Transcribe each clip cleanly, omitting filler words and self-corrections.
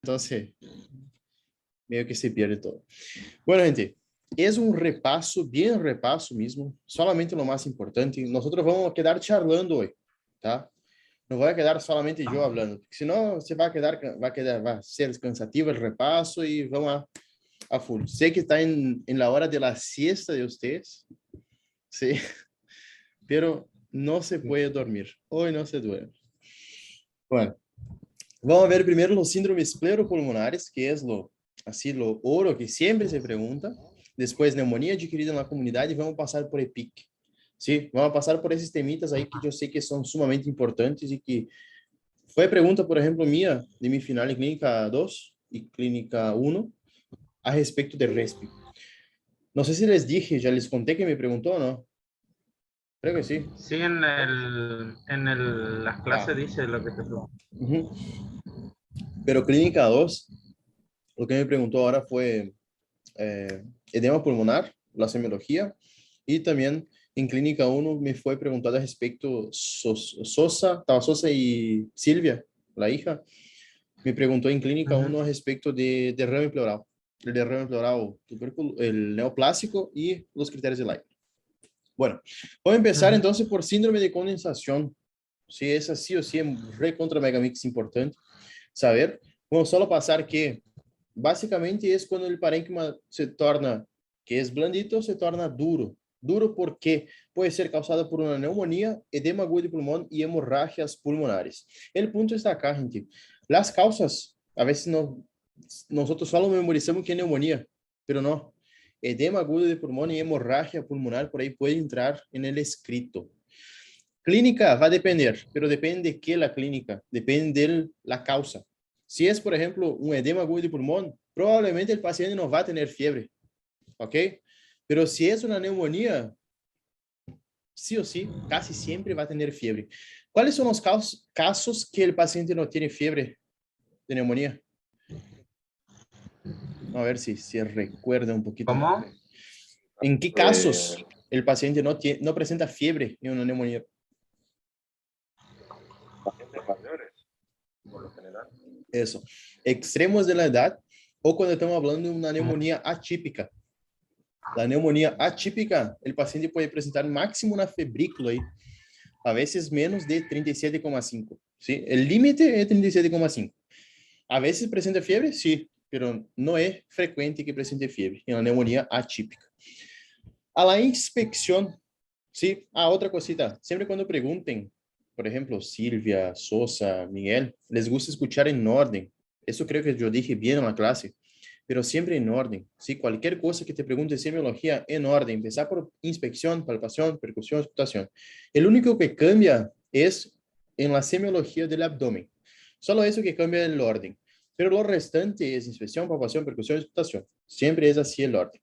entonces medio que se pierde todo. Bueno, gente, es un repaso, bien repaso mismo, solamente lo más importante. Nosotros vamos a quedar charlando hoy, ¿tá? No voy a quedar solamente yo hablando, porque senão você vai ser cansativo el repaso y vamos a full. Sé que está en la hora de la siesta de ustedes, sí, pero no se puede dormir. Hoy no se duerme. Bueno, vamos a ver primero los síndromes pleuropulmonares, que es lo oro que siempre se pregunta. Después, neumonía adquirida en la comunidad y vamos a pasar por EPIC. Sí, vamos a pasar por esos temitas ahí que yo sé que son sumamente importantes y que fue pregunta, por ejemplo, mía de mi final en clínica 2 y clínica 1 a respecto de RESP. No sé si les dije, ya les conté que me preguntó o no. Creo que sí. Sí, las Ah, clases dice lo que te pregunto. pero clínica 2, lo que me preguntó ahora fue edema pulmonar, la semiología, y también en clínica 1 me fue preguntado respecto estaba Sosa y Silvia, la hija, me preguntó en clínica 1 respecto de derrame pleural, el derrame pleural, el neoplásico y los criterios de Leiden. Bueno, voy a empezar entonces por síndrome de condensación. Si es así o sí, es recontra mega mix importante saber. Vamos solo pasar que básicamente es cuando el parénquima se torna, que es blandito, se torna duro. Duro porque puede ser causado por una neumonía, edema agudo de pulmón y hemorragias pulmonares. El punto está acá, gente. Las causas, a veces no, nosotros solo memorizamos que es neumonía, pero no. Edema agudo de pulmón y hemorragia pulmonar por ahí puede entrar en el escrito. Clínica va a depender, pero depende de qué la clínica, depende de la causa. Si es, por ejemplo, un edema agudo de pulmón, probablemente el paciente no va a tener fiebre, ¿ok? Pero si es una neumonía, sí o sí, casi siempre va a tener fiebre. ¿Cuáles son los casos que el paciente no tiene fiebre de neumonía? A ver si recuerda un poquito. ¿Cómo? ¿En qué casos el paciente no presenta fiebre en una neumonía? Pacientes mayores, por lo general. Eso. Extremos de la edad o cuando estamos hablando de una neumonía atípica. La neumonía atípica, el paciente puede presentar máximo una febrícula ahí, a veces menos de 37,5. ¿Sí? El límite es 37,5. A veces presenta fiebre, sí, pero no es frecuente que presente fiebre en la neumonía atípica. A la inspección, sí, otra cosita, siempre cuando pregunten, por ejemplo, Silvia, Sosa, Miguel, les gusta escuchar en orden. Eso creo que yo dije bien en la clase, pero siempre en orden. ¿Sí? Cualquier cosa que te pregunte de semiología, en orden. Empezar por inspección, palpación, percusión, auscultación. El único que cambia es en la semiología del abdomen. Solo eso que cambia el orden. Pero lo restante es inspección, palpación, percusión, auscultación. Siempre es así el orden.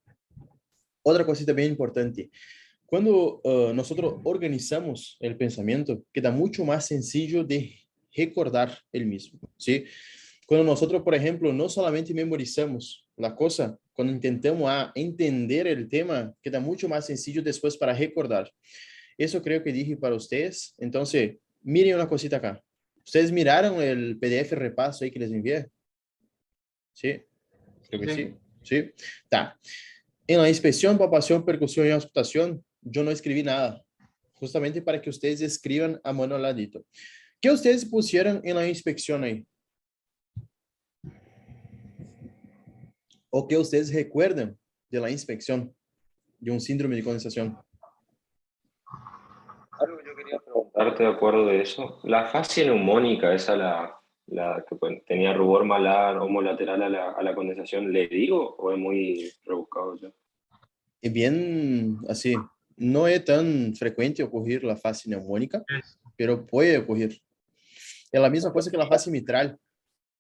Otra cosita bien importante. Cuando nosotros organizamos el pensamiento, queda mucho más sencillo de recordar el mismo, ¿sí? Cuando nosotros, por ejemplo, no solamente memorizamos la cosa, cuando intentamos entender el tema, queda mucho más sencillo después para recordar. Eso creo que dije para ustedes. Entonces, miren una cosita acá. ¿Ustedes miraron el PDF repaso ahí que les envié? ¿Sí? Creo que sí. ¿Sí? Tá. En la inspección, palpación, percusión y auscultación, yo no escribí nada, justamente para que ustedes escriban a mano al ladito. ¿Qué ustedes pusieron en la inspección ahí? ¿O qué ustedes recuerdan de la inspección de un síndrome de condensación? Algo que yo quería preguntarte de acuerdo de eso. La fascia neumónica, esa la que tenía rubor malar homolateral a la condensación, ¿le digo o es muy rebuscado ya? Es bien así, no es tan frecuente ocurrir la fase neumónica, pero puede ocurrir. Es la misma cosa que la fase mitral.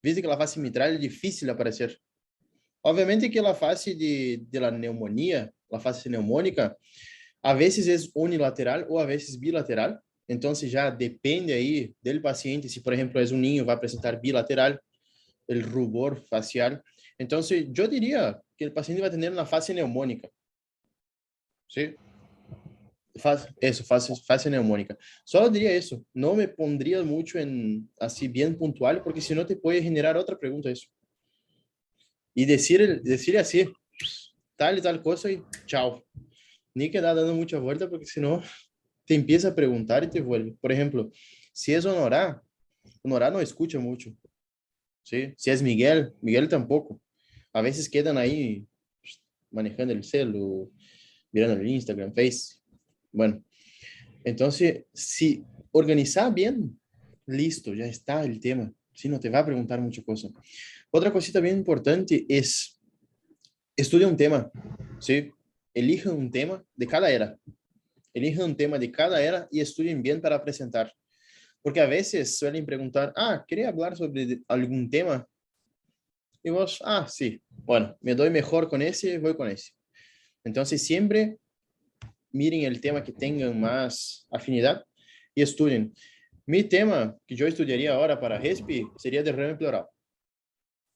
Viste que la fase mitral es difícil de aparecer. Obviamente que la fase de la neumonía, la fase neumónica, a veces es unilateral o a veces bilateral. Entonces ya depende ahí del paciente. Si, por ejemplo, es un niño, va a presentar bilateral, el rubor facial. Entonces yo diría que el paciente va a tener una fase neumónica. ¿Sí? Fase neumónica. Solo diría eso. No me pondría mucho en así bien puntual, porque si no te puede generar otra pregunta eso. y decir así, tal y tal cosa y chao. Ni quedar dando mucha vuelta porque si no te empieza a preguntar y te vuelve. Por ejemplo, si es Honorá, Honorá no escucha mucho, ¿sí? Si es Miguel, Miguel tampoco. A veces quedan ahí pues, manejando el celu, mirando el Instagram, Face. Bueno, entonces, si organizar bien, listo, ya está el tema. Si no te va a preguntar mucha cosa. Otra cosita bien importante es estudia un tema, ¿sí? Elija un tema de cada era. Elija un tema de cada era y estudien bien para presentar. Porque a veces suelen preguntar, ¿quería hablar sobre algún tema? Y vos, sí, bueno, me doy mejor con ese, voy con ese. Entonces, siempre miren el tema que tengan más afinidad y estudien. Mi tema que yo estudiaría ahora para RESP sería derrame pleural.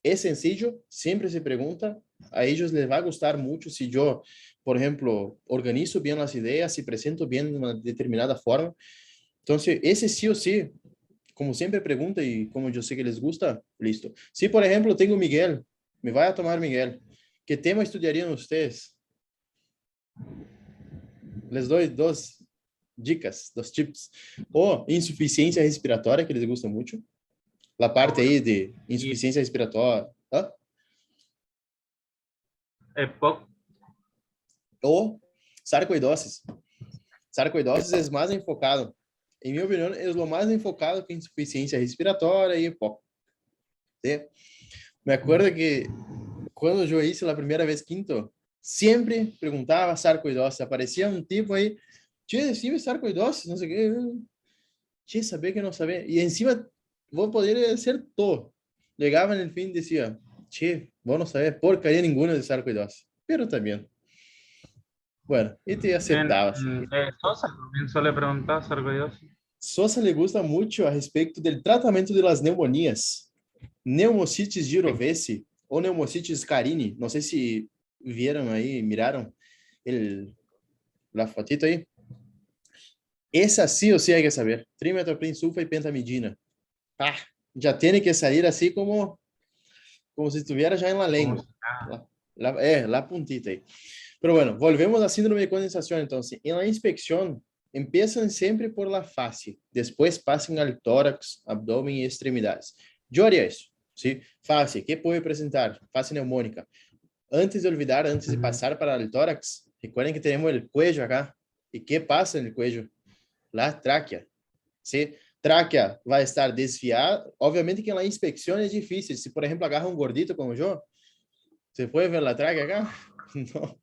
Es sencillo, siempre se pregunta, a ellos les va a gustar mucho si yo, por ejemplo, organizo bien las ideas y presento bien de una determinada forma. Entonces, ese sí o sí, como siempre pregunta y como yo sé que les gusta, listo. Si, por ejemplo, tengo Miguel, me va a tomar Miguel, ¿qué tema estudiarían ustedes? Les doy dos dicas, dos tips. O insuficiencia respiratória, que les gusta mucho. La Ah, parte bueno. aí de insuficiência respiratória. EPOC. O sarcoidosis. Sarcoidosis é mais enfocado. Em minha opinião, é o mais enfocado que insuficiência respiratória e EPOC. ¿Sí? Me acuerdo que quando eu hice a primeira vez quinto, sempre perguntava sarcoidosis. Aparecia um tipo aí, tio, tive sarcoidosis, não sei o quê. Tio, sabia que não sabia. E encima, vou poder acertou. Chegava no fim e dizia, tio, vos não saber porcaria nenhuma de sarcoidosis. Pero também. Bueno, y te aceptabas. Sosa también suele preguntar sarcoidosis. Sosa le gusta mucho a respecto del tratamiento de las neumonías. Neumocitis girovesi o neumocitis carini. No sé si vieron ahí, miraron la fotito ahí. Esa sí o sí hay que saber. Trimethoprim, sulfa y pentamidina. Ya tiene que salir así como si estuviera ya en la lengua. La puntita ahí. Pero bueno, volvemos a síndrome de condensación. Entonces, en la inspección, empiezan siempre por la face, después pasan al tórax, abdomen y extremidades. Yo haría eso, ¿sí? Face, ¿qué puede presentar? Face neumónica. Antes de olvidar, antes de pasar para el tórax, recuerden que tenemos el cuello acá. ¿Y qué pasa en el cuello? La tráquea, ¿sí? Tráquea va a estar desviada. Obviamente que en la inspección es difícil. Si, por ejemplo, agarra un gordito como yo, ¿se puede ver la tráquea acá? No.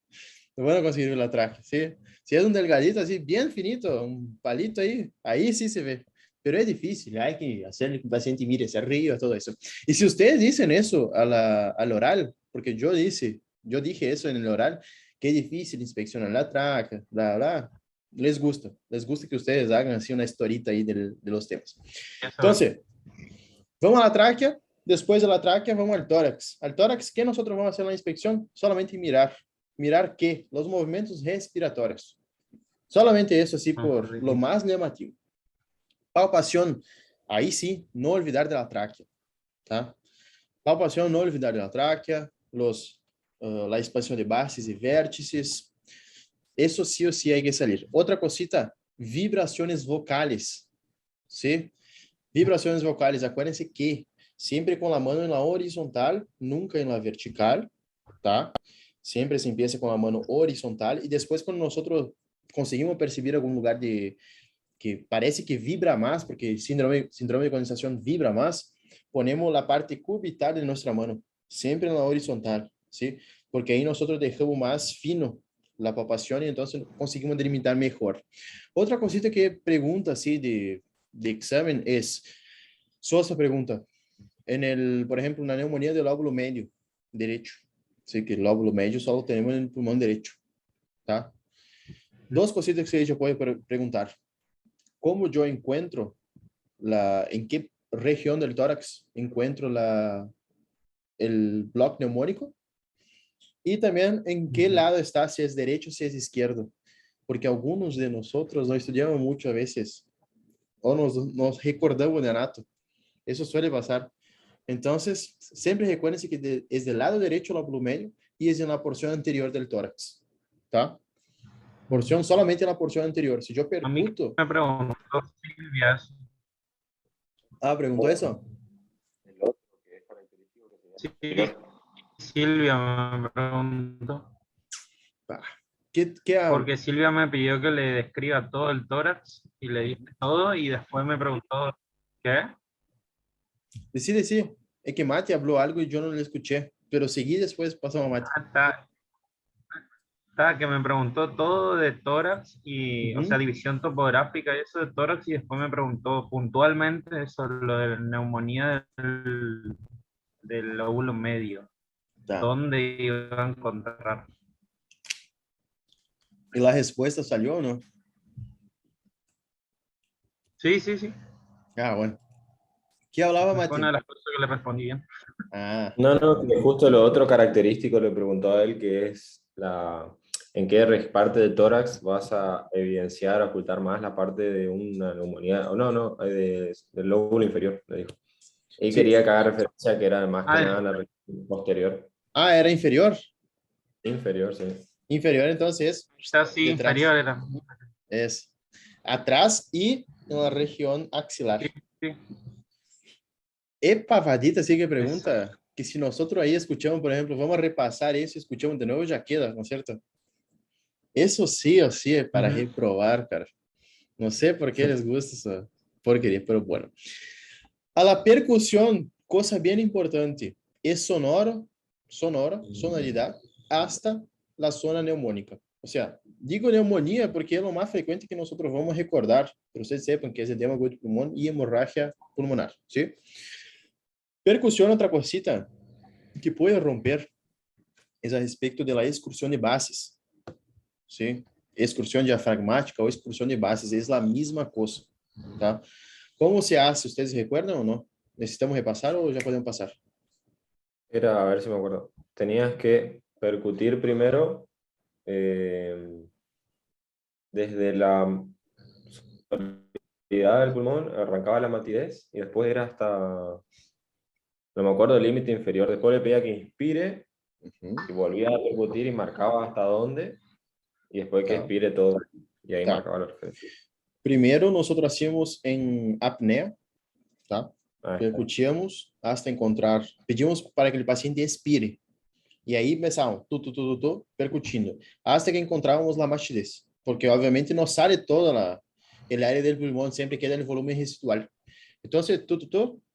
No van a conseguir ver la tráquea, ¿sí? Si es un delgadito así, bien finito, un palito ahí sí se ve. Pero es difícil, hay que hacer que el paciente mire hacia arriba, todo eso. Y si ustedes dicen eso al oral, porque yo dije eso en el oral, que es difícil inspeccionar la tráquea, bla, bla, les gusta que ustedes hagan así una historita ahí de los temas. Entonces, vamos a la tráquea, después de la tráquea vamos al tórax. Al tórax, ¿qué nosotros vamos a hacer en la inspección? Solamente mirar. ¿Mirar qué? Los movimientos respiratorios. Solamente eso, así por lo más llamativo. Palpación, ahí sí, no olvidar de la tráquea. ¿Tá? Palpación, no olvidar de la tráquea, la expansión de bases y vértices. Eso sí o sí hay que salir. Otra cosita, vibraciones vocales. ¿Sí? Vibraciones vocales, acuérdense que siempre con la mano en la horizontal, nunca en la vertical, ¿tá? Siempre se empieza con la mano horizontal y después cuando nosotros conseguimos percibir algún lugar que parece que vibra más, porque síndrome de condensación vibra más, ponemos la parte cubital de nuestra mano, siempre en la horizontal, ¿sí? Porque ahí nosotros dejamos más fino la palpación y entonces conseguimos delimitar mejor. Otra cosita que pregunta así de examen es, Sosa pregunta, por ejemplo, una neumonía del lóbulo medio derecho, sí, que el lóbulo medio solo tenemos en el pulmón derecho, ¿tá? Dos cositas que yo puedo preguntar. ¿Cómo yo encuentro en qué región del tórax encuentro el bloque neumónico? Y también en qué lado está, si es derecho o si es izquierdo. Porque algunos de nosotros no estudiamos mucho a veces, o nos recordamos de anato. Eso suele pasar. Entonces, siempre recuérdense que es del lado derecho el lóbulo medio y es en la porción anterior del tórax. ¿Tá? Porción solamente en la porción anterior. Si yo A mí percuto... me preguntó Silvia eso. Ah, ¿preguntó eso? El otro que es característico que se Sí, llama Silvia me preguntó. Ah, ¿qué Porque Silvia me pidió que le describa todo el tórax y le dije todo y después me preguntó, ¿qué? Decide, sí. Es que Mati habló algo y yo no le escuché, pero seguí después pasamos a Mati. Que me preguntó todo de tórax y, o Ujú. sea, división topográfica y eso de tórax y después me preguntó puntualmente eso, lo de la neumonía del lóbulo medio, Tá. dónde iba a encontrar. ¿Y la respuesta salió o no? Sí, sí, sí. Ah, bueno. ¿Qué hablaba Esa fue una Mati? de las cosas que le respondí bien. Ah, No, no, que justo lo otro característico le preguntó a él, que es en qué parte del tórax vas a evidenciar, ocultar más la parte de una neumonía, o no, no, del lóbulo inferior, le dijo. Y sí. quería que haga referencia a que era más que Ah, nada la región posterior. Ah, era inferior. Inferior, sí. Inferior, entonces, quizás sí, detrás. inferior era. Es atrás y en la región axilar. Sí, sí, Epa, Vadita sigue pregunta exacto. que si nosotros ahí escuchamos, por ejemplo, vamos a repasar eso y escuchamos de nuevo, ya queda, ¿no es cierto? Eso sí o sí es para Ujú. reprobar, cara. No sé por qué les gusta esa porquería, pero bueno. A la percusión, cosa bien importante, es sonoro, sonoridad, hasta la zona neumónica. O sea, digo neumonía porque es lo más frecuente que nosotros vamos a recordar, pero ustedes sepan que es edema agudo de pulmón y hemorragia pulmonar, ¿sí? Percusión, otra cosita que puede romper es a respecto de la excursión de bases, ¿sí? Excursión diafragmática o excursión de bases es la misma cosa, ¿tá? ¿Cómo se hace? ¿Ustedes recuerdan o no? ¿Necesitamos repasar o ya podemos pasar? Era, a ver si me acuerdo. Tenías que percutir primero desde la superioridad del pulmón, arrancaba la matidez y después era hasta, no me acuerdo, el límite inferior. Después le pedía que inspire Uhum. y volvía a percutir y marcaba hasta dónde y después que Tá, expire todo. Y ahí tá. marcaba la referencia. Primeiro, nosotros hacíamos en apnea, tá? Ahí está. Percutíamos hasta encontrar, pedimos para que el paciente expire. E aí começavam, percutindo, hasta que encontrávamos a mastidez. Porque, obviamente, não sale toda a área do pulmão, sempre queda no volume residual. Então,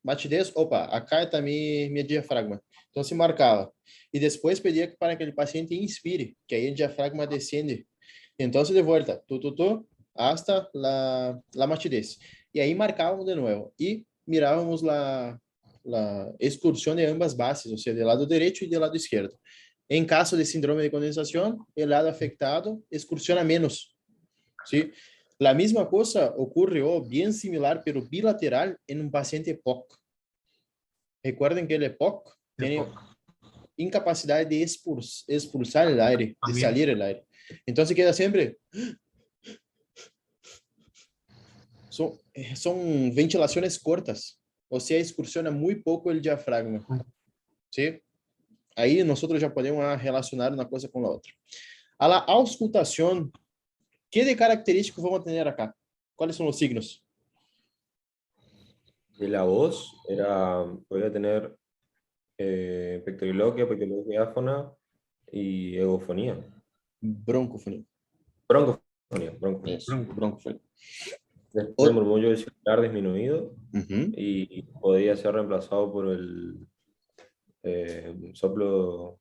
mastidez, opa, acá está minha diafragma. Então, se marcava. E depois pedia para que o paciente inspire, que aí o diafragma descende. Então, de volta, hasta la mastidez. E aí marcávamos de novo. E mirávamos la excursión de ambas bases, o sea, del lado derecho y del lado izquierdo. En caso de síndrome de condensación, el lado afectado excursiona menos, ¿sí? La misma cosa ocurre, o bien similar, pero bilateral, en un paciente EPOC. Recuerden que el EPOC tiene incapacidad de expulsar el aire, de También. salir el aire. Entonces queda siempre... Son ventilaciones cortas, o sea, excursiona muy poco el diafragma, ¿sí? Aí nosotros já podemos relacionar uma coisa com a outra. A la auscultación, ¿qué de característicos vamos a tener acá? ¿Cuáles son los signos? De la voz podía tener pectoriloquia, diáfana y egofonía. Broncofonía. Broncofonía. Eso, broncofonía. Después el murmullo vesicular disminuido Uhum. y podía ser reemplazado por el soplo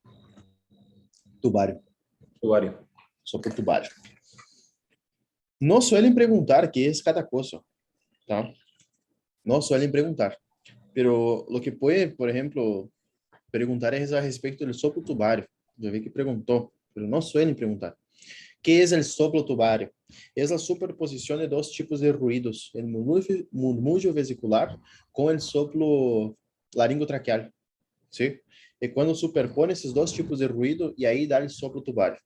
Tubário. tubario. Soplo tubário. No suelen preguntar qué es cada cosa, ¿tá? No suelen preguntar. Pero lo que puede, por ejemplo, preguntar es a respecto del soplo tubário. Yo vi que preguntó, pero no suelen preguntar. ¿Qué es el soplo tubario? Es la superposición de dos tipos de ruidos, el murmullo vesicular con el soplo laringotraqueal, ¿sí? Y cuando superpone esos dos tipos de ruido y ahí da el soplo tubario.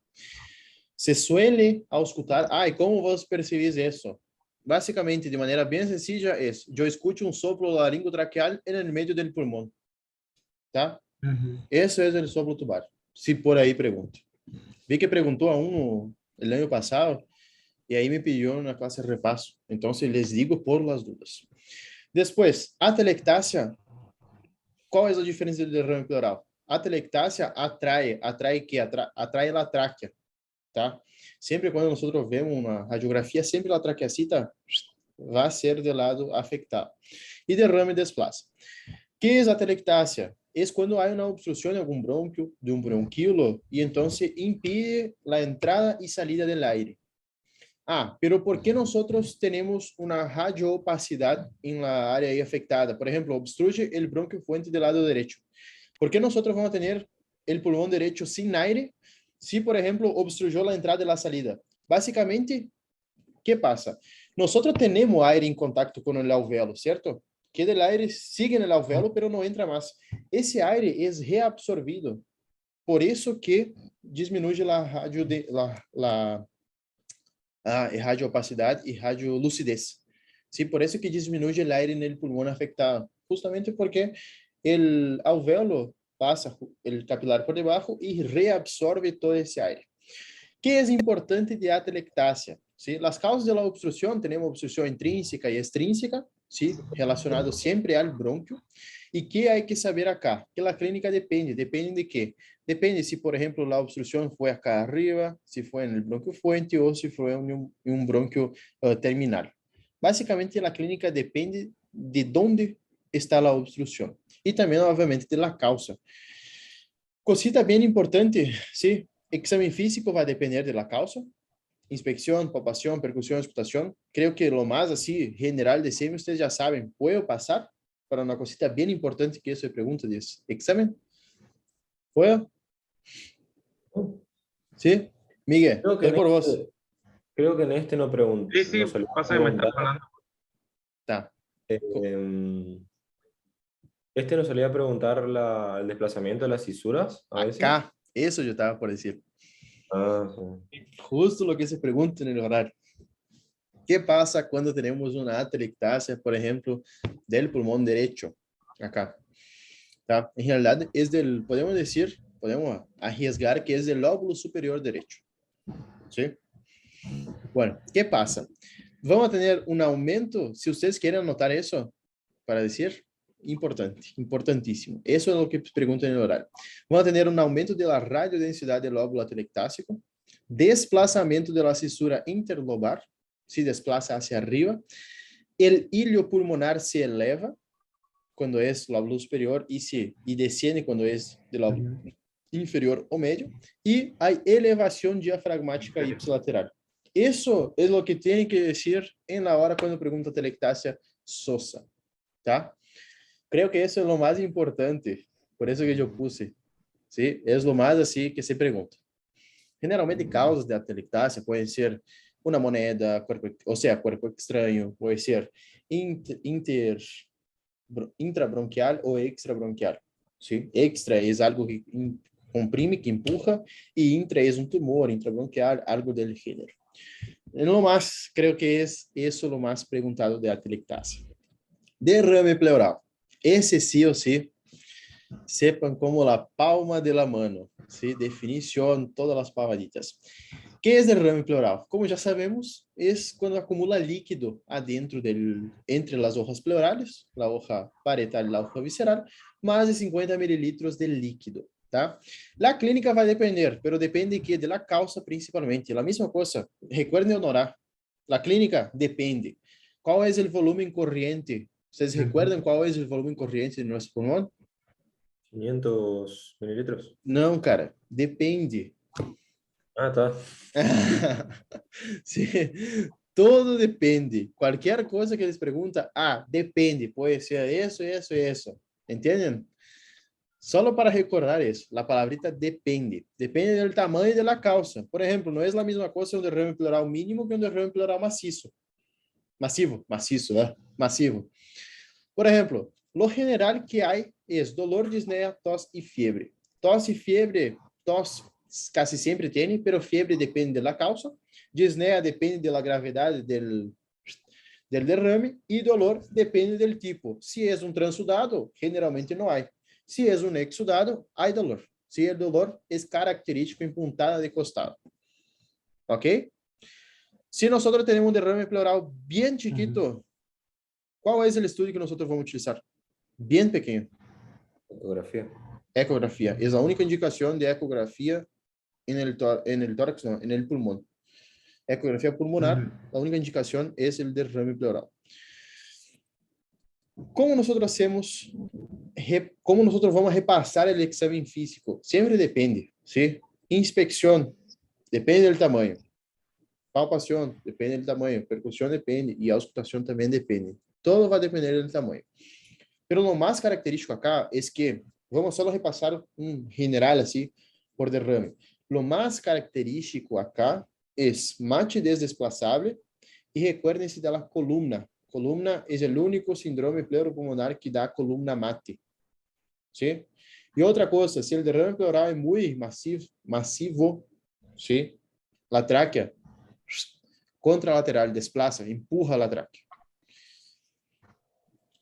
Se suele auscultar, ¿y cómo vos percibís eso? Básicamente, de manera bien sencilla, es, yo escucho un soplo laringotraqueal en el medio del pulmón. tá? Ujú. Eso es el soplo tubar. Si por ahí pregunto. Vi que preguntó a uno el año pasado y ahí me pidió una clase de repaso. Entonces les digo por las dudas. Después, atelectasia. ¿Cuál es la diferencia del derrame pleural? Atelectasia atrae la tráquea, tá? Siempre cuando nosotros vemos una radiografía, siempre la traqueacita va a ser del lado afectado. Y derrame desplaza. ¿Qué es atelectasia? Es cuando hay una obstrucción de algún bronquio, de un bronquíolo, y entonces impide la entrada y salida del aire. Ah, pero ¿por qué nosotros tenemos una radioopacidad en la área ahí afectada? Por ejemplo, obstruye el bronquio fuente del lado derecho. ¿Por qué nosotros vamos a tener el pulmón derecho sin aire si, por ejemplo, obstruyó la entrada y la salida? Básicamente, ¿qué pasa? Nosotros tenemos aire en contacto con el alvéolo, ¿cierto? Queda el aire, sigue en el alvéolo, pero no entra más. Ese aire es reabsorbido. Por eso que disminuye la radioopacidad y radiolucidez. Sí, por eso que disminuye el aire en el pulmón afectado. Justamente porque el alvéolo pasa el capilar por debajo y reabsorbe todo ese aire. ¿Qué es importante de atelectasia? ¿Sí? Las causas de la obstrucción, tenemos obstrucción intrínseca y extrínseca, ¿sí? Relacionado siempre al bronquio. ¿Y qué hay que saber acá? Que la clínica depende. ¿Depende de qué? Depende si, por ejemplo, la obstrucción fue acá arriba, si fue en el bronquio fuente o si fue en un bronquio terminal. Básicamente, la clínica depende de dónde está la obstrucción. Y también, obviamente, de la causa. Cosita bien importante, ¿sí? Examen físico va a depender de la causa. Inspección, palpación, percusión, escutación. Creo que lo más así general de siempre, ustedes ya saben. ¿Puedo pasar para una cosita bien importante que eso pregunta de examen? ¿Puedo? ¿Sí? Miguel, Creo que es en por vos. creo que en este no pregunto. Sí, sí, No solía pasa que me estás preguntar. hablando. Tá. Este nos solía preguntar el desplazamiento de las cisuras a veces. Acá, eso yo estaba por decir. Ah, sí. Justo lo que se pregunta en el horario. ¿Qué pasa cuando tenemos una atelectasia, por ejemplo, del pulmón derecho? Acá. ¿Tá? En realidad es podemos decir, podemos arriesgar que es del lóbulo superior derecho. ¿Sí? Bueno, ¿qué pasa? Vamos a tener un aumento, si ustedes quieren anotar eso, para decir, importante, importantísimo. Eso es lo que preguntan en el horario. Vamos a tener un aumento de la radiodensidad del lóbulo atelectásico, desplazamiento de la cisura interlobar, se desplaza hacia arriba, el hilio pulmonar se eleva cuando es lóbulo superior y desciende cuando es del lóbulo inferior o medio, y hay elevación diafragmática ipsilateral. Eso es lo que tienen que decir en la hora cuando pregunta atelectasia sosa, ¿tá? Creo que eso es lo más importante, por eso que yo puse, ¿sí? Es lo más así que se pregunta. Generalmente causas de atelectasia pueden ser una moneda, cuerpo extraño, puede ser intrabronquial o extrabronquial, ¿sí? Extra es algo que comprime, que empuja, y intra es un tumor intrabronquial, algo del género. Lo más, creo que es eso lo más preguntado de atelectasia. Derrame pleural. Ese sí o sí, sepan como la palma de la mano, ¿sí? Definición, todas las pavaditas. ¿Qué es derrame pleural? Como ya sabemos, es cuando acumula líquido adentro entre las hojas pleurales, la hoja parietal y la hoja visceral, más de 50 mililitros de líquido, ¿tá? La clínica va a depender, pero depende que de la causa principalmente. La misma cosa, recuerden honorar. La clínica depende. ¿Cuál es el volumen corriente? ¿Ustedes recuerdan cuál es el volumen corriente de nuestro pulmón? 500 mililitros. Não, cara, depende. Ah, tá. Sí, todo depende. Cualquier cosa que les pregunta, depende, puede ser eso, eso, eso. ¿Entienden? Solo para recordar eso, la palabrita depende. Depende del tamaño de la causa. Por ejemplo, no es la misma cosa un derrame pleural mínimo que un derrame pleural macizo. Macizo, ¿eh? Masivo. Por ejemplo, lo general que hay es dolor, disnea, tos y fiebre. Tos y fiebre, tos casi siempre tiene, pero fiebre depende de la causa. Disnea depende de la gravedad del derrame y dolor depende del tipo. Si es un transudado, generalmente no hay. Si es un exudado, hay dolor. Si el dolor es característico en puntada de costado. ¿Ok? Si nosotros tenemos un derrame pleural bien chiquito, ¿cuál es el estudio que nosotros vamos a utilizar? Bien pequeño. Ecografía. Ecografía. Es la única indicación de ecografía en el tórax, no, en el pulmón. Ecografía pulmonar, la única indicación es el derrame pleural. ¿Cómo nosotros hacemos? ¿Cómo nosotros vamos a repasar el examen físico? Siempre depende, ¿sí? Inspección, depende del tamaño. Palpación, depende del tamaño. Percusión depende. Y auscultación también depende. Todo va a depender del tamaño. Pero lo más característico acá es que, vamos solo a repasar un general así, por derrame. Lo más característico acá es matidez desplazable y recuérdense de la columna. Columna es el único síndrome pleuropulmonar que da columna mate. ¿Sí? Y otra cosa, si el derrame pleural es muy masivo, ¿sí? La tráquea contralateral desplaza, empuja la tráquea.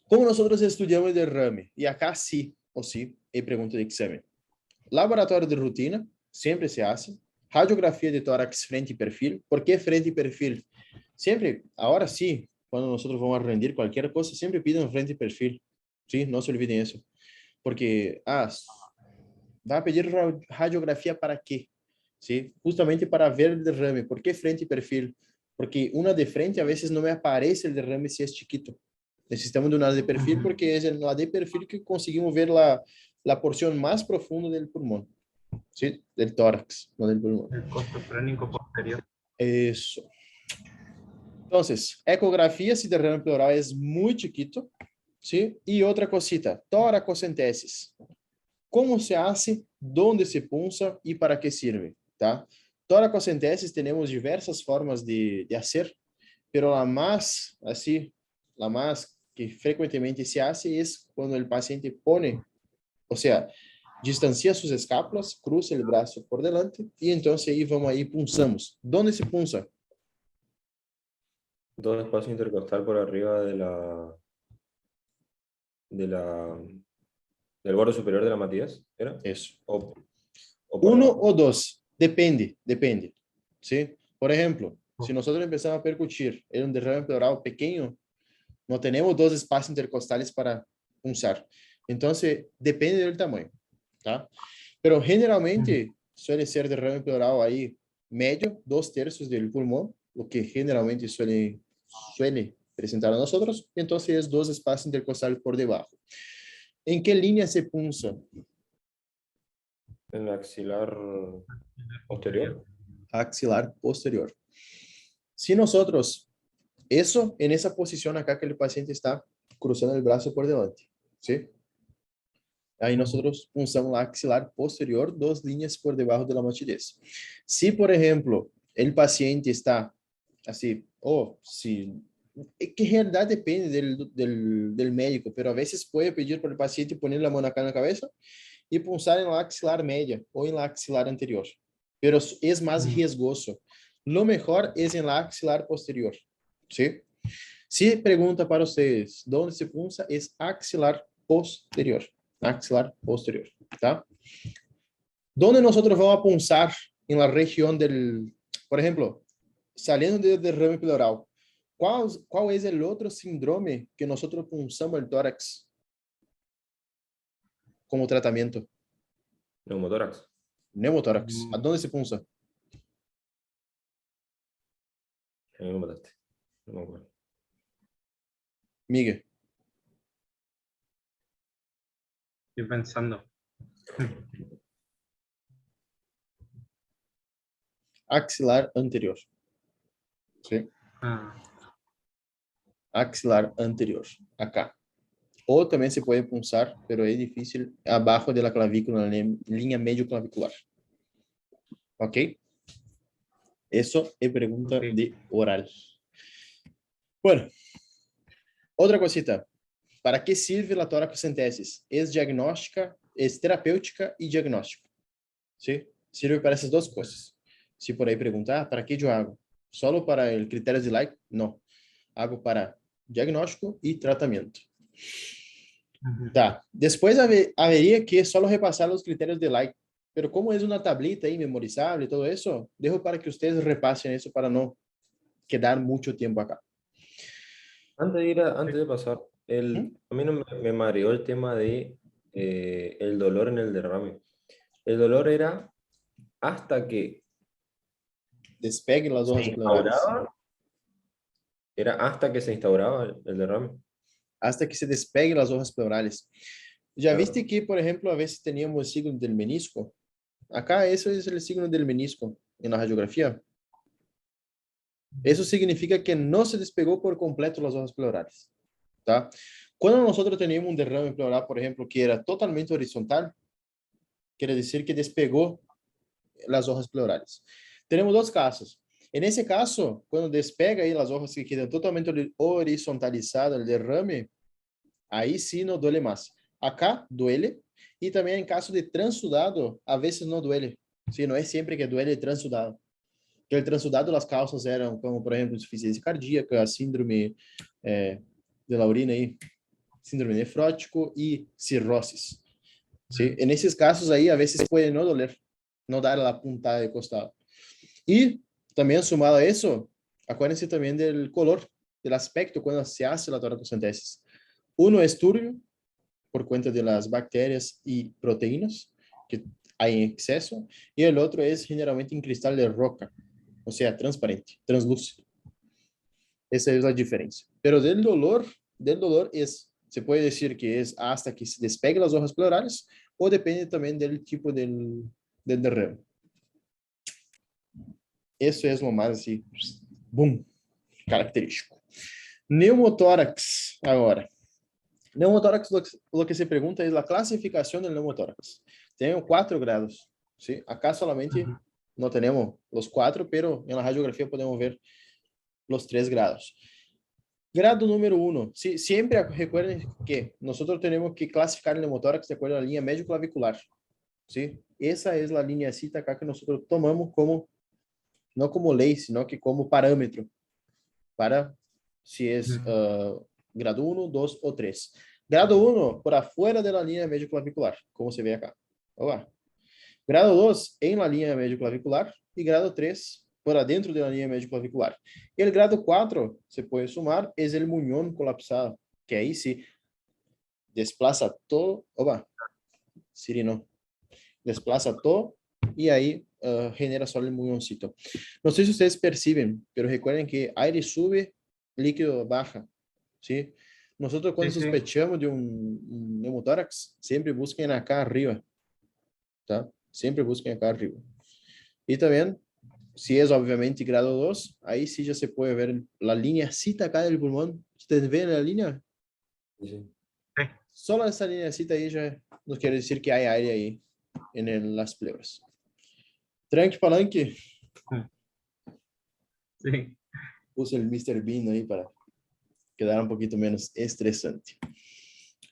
¿Cómo nosotros estudiamos el derrame? Y acá sí o sí hay pregunta de examen. Laboratorio de rutina, siempre se hace. Radiografía de tórax frente y perfil. ¿Por qué frente y perfil? Siempre, ahora sí, cuando nosotros vamos a rendir cualquier cosa, siempre piden frente y perfil. ¿Sí? No se olviden eso. Porque, va a pedir radiografía para qué? ¿Sí? Justamente para ver el derrame. ¿Por qué frente y perfil? Porque una de frente a veces no me aparece el derrame si es chiquito. Necesitamos de una de perfil porque es en la de perfil que conseguimos ver la porción más profunda del pulmón. ¿Sí? Del tórax, no del pulmón. El costocrónico posterior. Eso. Entonces, ecografía si derrame pleural es muy chiquito, ¿sí? Y otra cosita, toracocentesis. ¿Cómo se hace? ¿Dónde se punza? ¿Y para qué sirve? ¿Tá? Toracocentesis tenemos diversas formas de hacer, pero la más que frecuentemente se hace es cuando el paciente pone, o sea, distancia sus escápulas, cruza el brazo por delante y entonces ahí vamos ahí punzamos. ¿Dónde se punza? Dos espacios intercostal por arriba del borde superior de la matías, ¿era? Eso. O por Uno abajo. o dos, depende. ¿Sí? Por ejemplo, si nosotros empezamos a percutir en un derrame pleural pequeño, no tenemos dos espacios intercostales para punzar. Entonces, depende del tamaño, ¿tá? Pero generalmente suele ser derrame pleural ahí medio, 2/3 del pulmón, lo que generalmente suele presentar a nosotros. Entonces, es dos espacios intercostales por debajo. ¿En qué línea se punza? En la axilar posterior. Axilar posterior. Si nosotros, eso en esa posición acá que el paciente está cruzando el brazo por delante, ¿sí? Aí nosotros punzamos la axilar posterior, 2 líneas por debajo de la matidez. Si, por ejemplo, el paciente está así, que en realidad depende del médico, pero a veces puede pedir para el paciente poner la mano acá en la cabeza y punzar en la axilar media o en la axilar anterior. Pero es más riesgoso. Lo mejor es en la axilar posterior, ¿sí? Si pregunta para ustedes, ¿dónde se punza? Es axilar posterior. Axilar posterior, ¿tá? ¿Dónde nosotros vamos a punzar en la región del, por ejemplo, saliendo del derrame pleural? ¿Cuál es el otro síndrome que nosotros punzamos el tórax como tratamiento? Neumotórax. Neumotórax. ¿A dónde se punza? A mí me mataste. No me acuerdo. Miguel. Estoy pensando. Axilar anterior. ¿Sí? Axilar anterior. Acá. O también se puede punzar, pero es difícil, abajo de la clavícula, en la línea medio clavicular. ¿Ok? Eso es pregunta de oral. Bueno, otra cosita. ¿Para qué sirve la toracocentesis? Es diagnóstica, es terapéutica y diagnóstica. ¿Sí? Sirve para esas dos cosas. Si por ahí preguntar, ¿para qué yo hago? ¿Solo para el criterio de like? No. Hago para diagnóstico y tratamiento. Tá. Después habería que solo repasar los criterios de like. Pero como es una tablita ahí memorizable y todo eso, dejo para que ustedes repasen eso para no quedar mucho tiempo acá. Antes de pasar, ¿Mm? a mí no me mareó el tema de el dolor en el derrame. El dolor era hasta que Despeguen las se hojas pleurales. instauraba, era hasta que se instauraba el derrame. Hasta que se despeguen las hojas pleurales. Ya Claro. viste que, por ejemplo, a veces teníamos el signo del menisco. Acá eso es el signo del menisco en la radiografía. Eso significa que no se despegó por completo las hojas pleurales. ¿Tá? Cuando nosotros teníamos un derrame pleural, por ejemplo, que era totalmente horizontal, quiere decir que despegó las hojas pleurales. Tenemos dos casos. En ese caso, cuando despega ahí las hojas que quedan totalmente horizontalizadas, el derrame, ahí sí no duele más. Acá duele, y también en caso de transudado, a veces no duele. Sí, no es siempre que duele el transudado. Que el transudado, las causas eran como, por ejemplo, insuficiencia cardíaca, síndrome de la orina aí, síndrome nefrótico y cirrosis. ¿Sí? En esos casos ahí a veces puede no doler, no dar la puntada de costado. Y también sumado a eso, acuérdense también del color, del aspecto cuando se hace la toracocentesis. Uno es turbio por cuenta de las bacterias y proteínas que hay en exceso, y el otro es generalmente en cristal de roca, o sea, transparente, translúcido. Esa es la diferencia. Pero del dolor es, se puede decir que es hasta que se despegue las hojas pleurales, o depende también del tipo del derrame. Eso es lo más así, boom, característico. Neumotórax, agora. Neumotórax, lo que se pregunta es la clasificación del neumotórax. Tenemos 4 grados, ¿sí? Acá solamente no tenemos los 4, pero en la radiografía podemos ver los 3 grados. Grado número 1. Sí, siempre recuerden que nosotros tenemos que clasificar el neumotórax de acuerdo a la línea médio-clavicular, ¿sí? Esa es la lineacita acá que nosotros tomamos como, no como ley, sino que como parámetro para si es grado 1, 2 o 3. Grado 1, por afuera de la línea médio-clavicular, como se ve acá. Olá. Grado 2, en la línea médio-clavicular, y grado 3, por adentro de la línea médio-clavicular. El grado 4, se puede sumar, es el muñón colapsado, que ahí sí desplaza todo, Siri no, desplaza todo y ahí genera solo el muñoncito. No sé si ustedes perciben, pero recuerden que aire sube, líquido baja, ¿sí? Nosotros cuando Sí, sí. sospechamos de un neumotórax, siempre busquen acá arriba, ¿tá? Siempre busquen acá arriba. Y también, si es obviamente grado 2, ahí sí ya se puede ver la lineacita acá del pulmón. ¿Ustedes ven la línea? Sí. Sí. Solo esa lineacita ahí ya nos quiere decir que hay aire ahí en las pleuras. Tranqui palanque. Sí. Puse el Mr. Bean ahí para quedar un poquito menos estresante.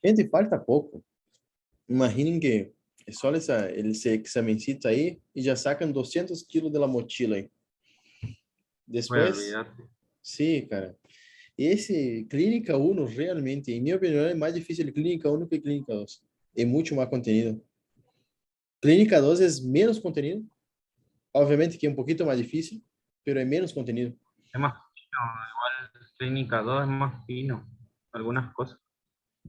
Gente, falta poco. Imaginen que es solo ese examencito ahí y ya sacan 200 kilos de la mochila ahí. Voy a Después, olvidarte. sí, cara. Esse Clínica 1 realmente, em minha opinião, é mais difícil de Clínica 1 que Clínica 2. É muito mais contenido. Clínica 2 é menos contenido. Obviamente que é um pouquinho mais difícil, pero é menos contenido. Es más fino, igual Clínica 2 es más fino, algunas cosas.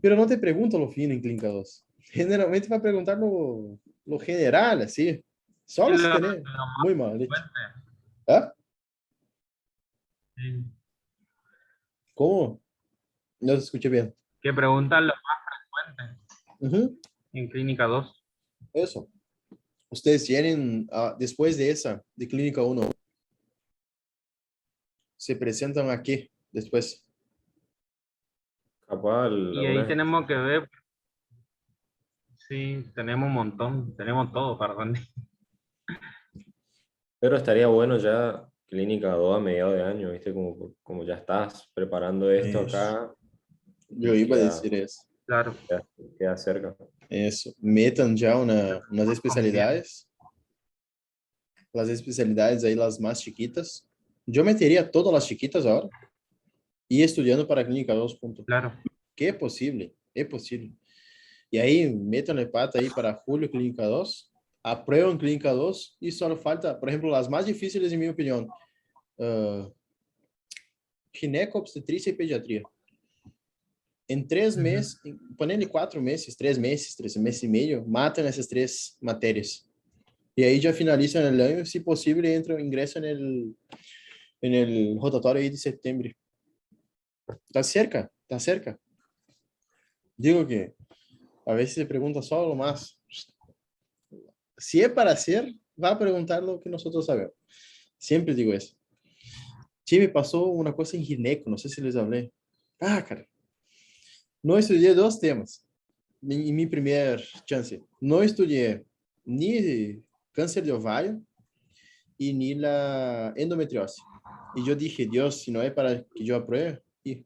Pero não te pergunta lo fino em Clínica 2. Generalmente vai perguntar lo general, assim. Só Sí, se lo tener más muito mal leche. frecuente. ¿Ah? Sí. Como? Não te escutei bem. Que preguntan lo más frecuente en Clínica 2. Eso. Ustedes tienen, después de esa, de Clínica 1, se presentan aquí después. Capaz Y ahí algunas, tenemos que ver, sí, tenemos un montón, tenemos todo para rendir. pero estaría bueno ya Clínica 2 a mediados de año, ¿viste? Como ya estás preparando esto Eso. acá Yo y iba a decir eso. Claro. queda, queda cerca. Eso. Metan ya unas Conviene. especialidades. Las especialidades ahí, las más chiquitas. Yo metería todas las chiquitas ahora y estudiando para Clínica 2. Claro. Que é possível, é possível. Y ahí métanle pata ahí para julio, clínica 2, aprueban clínica 2 y solo falta, por ejemplo, las más difíciles en mi opinión, gineco, obstetricia y pediatría. En 3 meses, ponele 4 meses, 3 meses, 3 meses y medio, matan esas 3 materias. Y ahí ya finalizan el año, si posible, ingresan en el rotatorio ahí de septiembre. Está cerca, está cerca. Digo que a veces se pregunta solo lo más. Si es para hacer, va a preguntar lo que nosotros sabemos. Siempre digo eso. Sí, me pasó una cosa en gineco, no sé si les hablé. Ah, cara. No estudié 2 temas en mi primer chance. No estudié ni cáncer de ovario y ni la endometriosis. Y yo dije, Dios, si no es para que yo apruebe, y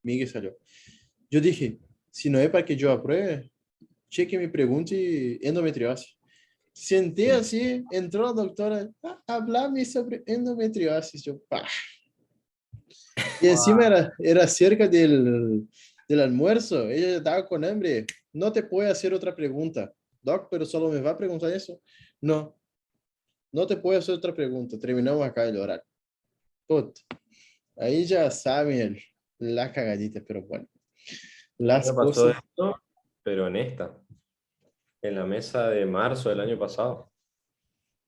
Miguel salió. Yo dije, si no es para que yo apruebe, cheque me pregunte endometriosis. Senté así, entró la doctora, háblame sobre endometriosis. Yo, pá. Y encima era cerca del almuerzo, ella ya estaba con hambre. No te puede hacer otra pregunta. Doc, pero solo me va a preguntar eso. No, no te puedo hacer otra pregunta. Terminamos acá el horario. Puta. Ahí ya saben la cagadita, pero bueno. Las Me pasó cosas. esto, pero en la mesa de marzo del año pasado.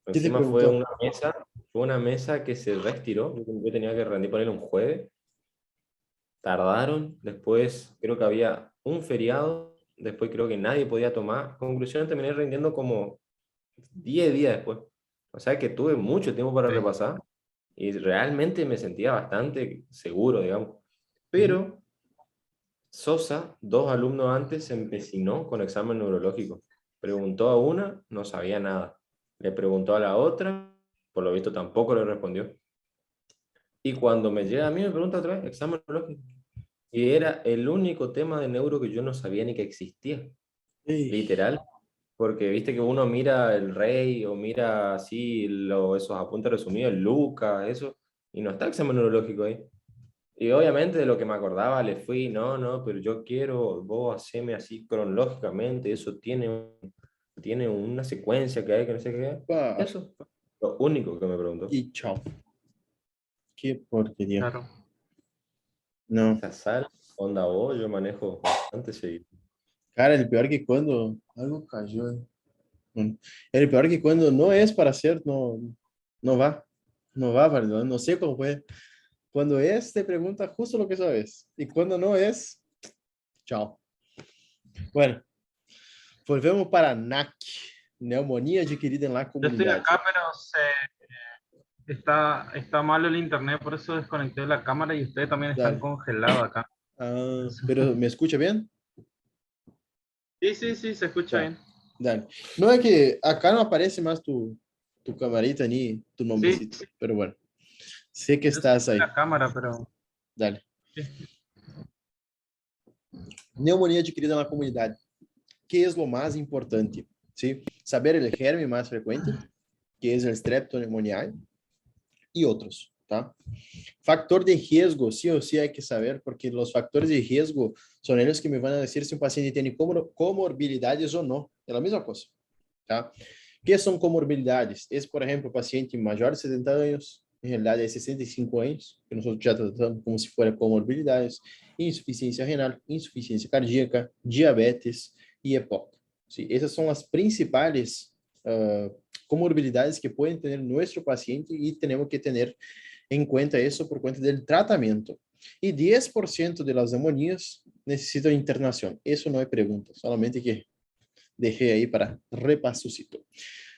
¿Qué te Encima preguntó? fue una mesa que se reestiró. Yo tenía que rendir por él un jueves. Tardaron, después creo que había un feriado, después creo que nadie podía tomar. Conclusión, terminé rindiendo como 10 días después. O sea que tuve mucho tiempo para Sí. repasar y realmente me sentía bastante seguro, digamos. Ujú. Pero Sosa, 2 alumnos antes, se empecinó con examen neurológico. Preguntó a una, no sabía nada. Le preguntó a la otra, por lo visto tampoco le respondió. Y cuando me llega a mí me pregunta otra vez, examen neurológico. Y era el único tema de neuro que yo no sabía ni que existía, Ey, literal. Porque viste que uno mira el Rey o mira así esos apuntes resumidos, el Lucas, eso, y no está examen neurológico ahí. Y obviamente de lo que me acordaba le fui, no, pero yo quiero, vos haceme así cronológicamente, eso tiene una secuencia que hay que no sé qué. pa, Eso fue lo único que me preguntó. y chao. Qué porquería. Claro. No. Esa sal, onda vos, yo manejo bastante seguido. Cara, el peor que cuando algo cayó. El peor que cuando no es para hacer, no, no va. No va, ¿verdad? No sé cómo fue. Cuando es, te pregunta justo lo que sabes. Y cuando no es, chao. Bueno, volvemos para NAC. Neumonía adquirida en la Yo estoy comunidad. acá, pero está malo el internet, por eso desconecté la cámara y ustedes también están Dale. congelados acá. Ah, pero ¿me escucha bien? Sí, sí, sí, se escucha Ya, bien. dale. No es que acá no aparece más tu camarita ni tu Sí, nombrecito, sí, pero bueno, sé que yo sí estás vi ahí. la cámara, pero Dale. Neumonía adquirida na comunidade. Que é o mais importante? ¿Sí? Saber o germe mais frequente, que é o Streptoneumoniae, e outros, tá? Factor de riesgo, sí o sí hay que saber, porque los factores de riesgo son ellos que me van a decir si un paciente tiene comorbilidades o no. É a mesma coisa, tá? ¿Qué son comorbilidades? Es, por ejemplo, paciente mayor de 70 años, en realidad es 65 años, que nosotros ya tratamos como si fuera comorbilidades, insuficiencia renal, insuficiencia cardíaca, diabetes y EPOC. ¿Sí? Esas son las principales comorbilidades que pueden tener nuestro paciente y tenemos que tener en cuenta eso por cuenta del tratamiento. Y 10% de las neumonías necesitan internación. Eso no hay pregunta, solamente que dejé ahí para repassucito.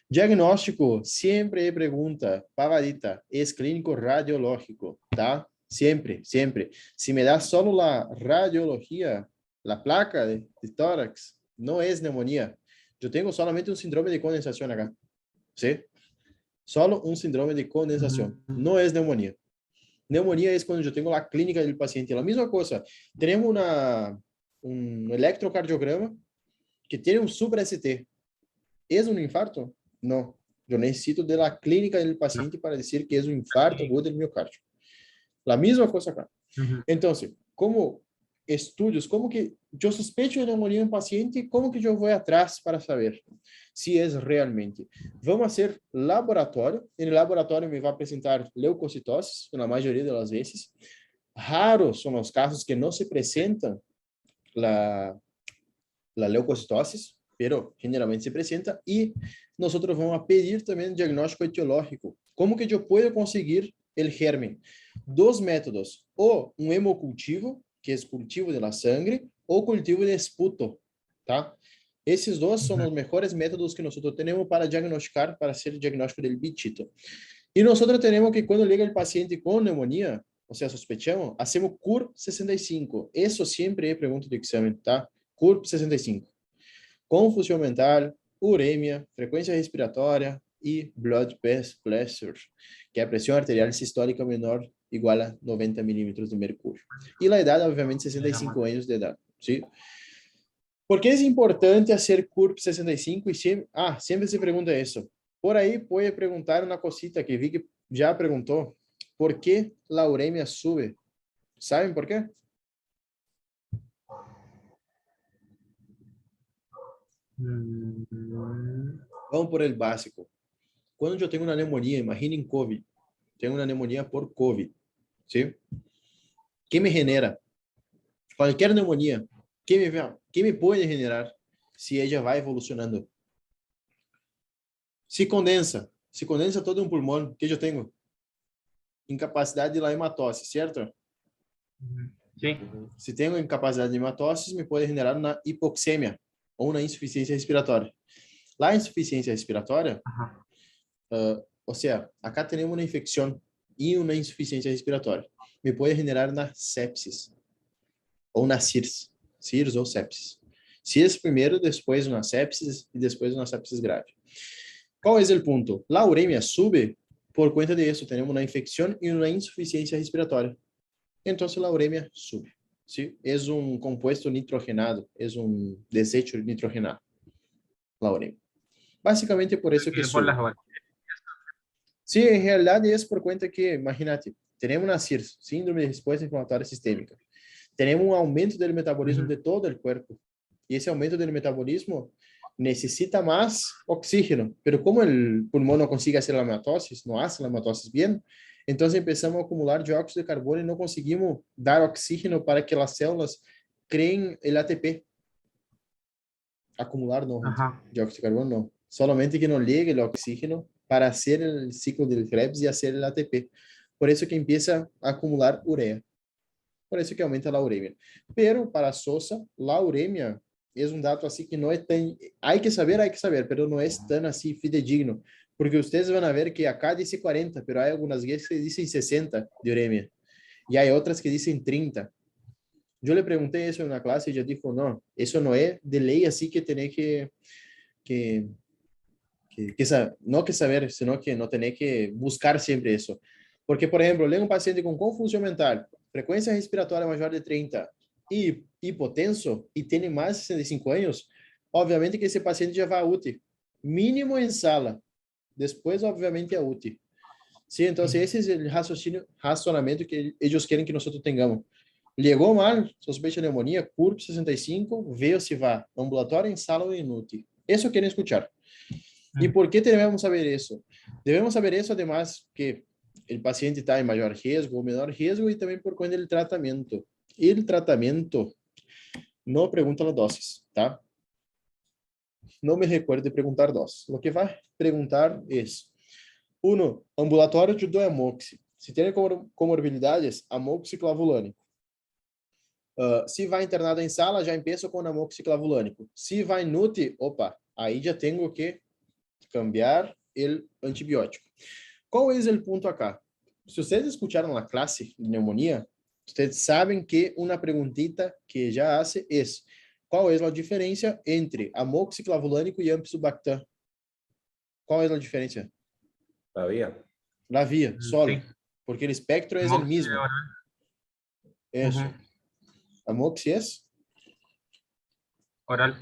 Diagnóstico, sempre é pergunta, pavadita, es clínico radiológico, tá? Sempre, sempre. Se me dá solo la radiología, la placa de tórax, no es neumonía. Yo tengo solamente un síndrome de condensación acá, ¿sí? Solo un síndrome de condensación, no es neumonía. Neumonía es cuando yo tengo la clínica del paciente. La misma cosa, tenemos un electrocardiograma que tiene un sub-ST. ¿Es un infarto? No. Yo necesito de la clínica del no. paciente para decir que es un infarto agudo del miocardio. La misma cosa acá. Ujú. Entonces, ¿cómo estudios, como que yo sospecho de neumonía en un paciente, ¿cómo que yo voy atrás para saber si es realmente? Vamos a hacer laboratorio. En el laboratorio me va a presentar leucocitosis, en la mayoría de las veces. Raros son los casos que no se presentan la leucocitosis, pero generalmente se presenta, y nosotros vamos a pedir también un diagnóstico etiológico. ¿Cómo que yo puedo conseguir el germen? Dos métodos, o un hemocultivo, que es cultivo de la sangre, o cultivo de esputo, ¿tá? Esses dos são os melhores métodos que nós temos para diagnosticar, para ser o diagnóstico del bichito. E nós temos que, quando chega o paciente com pneumonia, ou seja, sospechamos, hacemos CURP 65. Isso sempre é pergunta de exame, tá? CURP 65. Confusão mental, uremia, frequência respiratória e blood pressure, que é a pressão arterial sistólica menor igual a 90 milímetros de mercúrio. E a idade, obviamente, 65 anos de idade, sim? Por que é importante fazer CURP 65? E sempre se pergunta isso. Por aí pode perguntar uma cosita que vi que já perguntou. Por que a uremia sube? Sabem por quê? Vamos por el básico. Quando eu tenho uma pneumonia, imaginem COVID. Tenho uma pneumonia por COVID. ¿Sí? ¿Qué me genera? Cualquier pneumonia. ¿Qué me puede generar si ella va evolucionando? Se condensa todo um pulmão que eu tenho. Incapacidade de la hematose, certo? Sí. Se tenho incapacidade de hematose, me pode generar uma hipoxemia ou uma insuficiência respiratória. La insuficiência respiratória, ou seja, acá temos uma infecção e uma insuficiência respiratória. Me pode generar uma sepsis ou uma CIRS ou sepsis. CIRS primeiro, depois uma sepsis e depois uma sepsis grave. Qual é o ponto? La uremia sube por conta de isso. Temos uma infecção e uma insuficiência respiratória. Então, la uremia sube. ¿Sí? É um compuesto nitrogenado, é um desecho nitrogenado. La uremia. Basicamente por isso que sube. Sí, en realidad es por cuenta que, imagínate, tenemos una CIRS, síndrome de respuesta inflamatoria sistémica. Tenemos un aumento del metabolismo de todo el cuerpo. Y ese aumento del metabolismo necesita más oxígeno. Pero como el pulmón no consigue hacer la mitosis, no hace la mitosis bien, entonces empezamos a acumular dióxido de carbono y no conseguimos dar oxígeno para que las células creen el ATP. Acumular no, dióxido de carbono no. Solamente que no llegue el oxígeno para hacer el ciclo del Krebs y hacer el ATP. Por eso que empieza a acumular urea. Por eso que aumenta la uremia. Pero para Sosa, la uremia es un dato así que no es tan... Hay que saber, pero no es tan así fidedigno. Porque ustedes van a ver que acá dice 40, pero hay algunas guías que dicen 60 de uremia. Y hay otras que dicen 30. Yo le pregunté eso en una clase y ella dijo, no, eso no es de ley así que tenés no que saber, sino que no tener que buscar siempre eso. Porque, por ejemplo, llega un paciente con confusión mental, frecuencia respiratoria mayor de 30 y hipotenso y tiene más de 65 años, obviamente que ese paciente ya va a UTI, mínimo en sala, después obviamente a UTI. Sí, entonces ese es el razonamiento que ellos quieren que nosotros tengamos. Llegó mal, sospecha de neumonía, CURP 65, veo si va ambulatório, en sala o en UTI. Eso quieren escuchar. ¿Y por qué debemos saber eso? Debemos saber eso, además, que el paciente está en mayor riesgo o menor riesgo y también por cuenta del tratamiento. El tratamiento no pregunta la dosis, ¿tá? No me recuerde preguntar dosis. Lo que va a preguntar es, uno, ambulatório de amoxi. Si tiene comorbilidades, amoxiclavulânico. Se vai internado em sala, já empiezo com amoxiclavulânico. Se vai em UTI, opa, aí já tenho que cambiar el antibiótico. ¿Cuál es el punto acá? Si ustedes escucharon la clase de neumonía, ustedes saben que una preguntita que ya hace es, ¿cuál es la diferencia entre amoxiclavulánico y ampicilobactam? ¿Cuál es la diferencia? La vía. La vía, solo. Sí. Porque el espectro es el mismo. Eso. Amoxi es? Oral.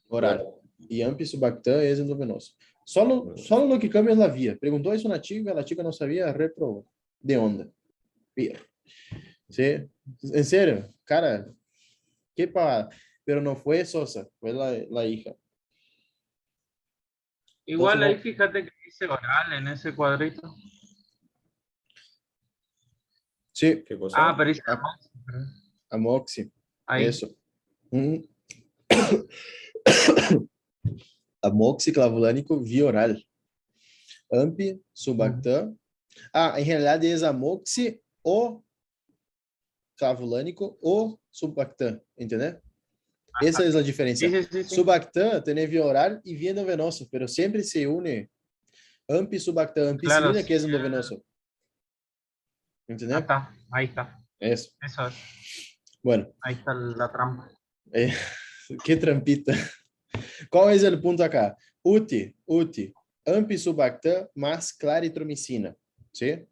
Oral. Y ampicilobactam es endovenoso. Solo lo que cambia es la vía. Preguntó eso a una chica, la chica no sabía, reprobó. De onda. ¿Sí? En serio, cara, qué pavada. Pero no fue Sosa, fue la hija. Igual Entonces, ahí no, fíjate que dice oral en ese cuadrito. sí, ¿Qué Ah, cosa? pero dice amoxi, ahí. eso. Ujú. Amoxi clavulânico via oral. AMP, Subactam. Ah, em realidade é amoxi ou clavulânico ou Subactam, entendeu? Essa é a Sí, diferença. sí, sí, sí. Subactam tem via oral e via endovenosa, pero sempre se une AMP, Subactam, Claro, ampicilina, sí. que é endovenoso. Entendeu? Acá, ahí está. Isso. Eso es. Bueno, Ahí está la trampa. que trampita. Qual é o ponto acá? UTI, AMP, Subactam, mais claritromicina. ¿Sí?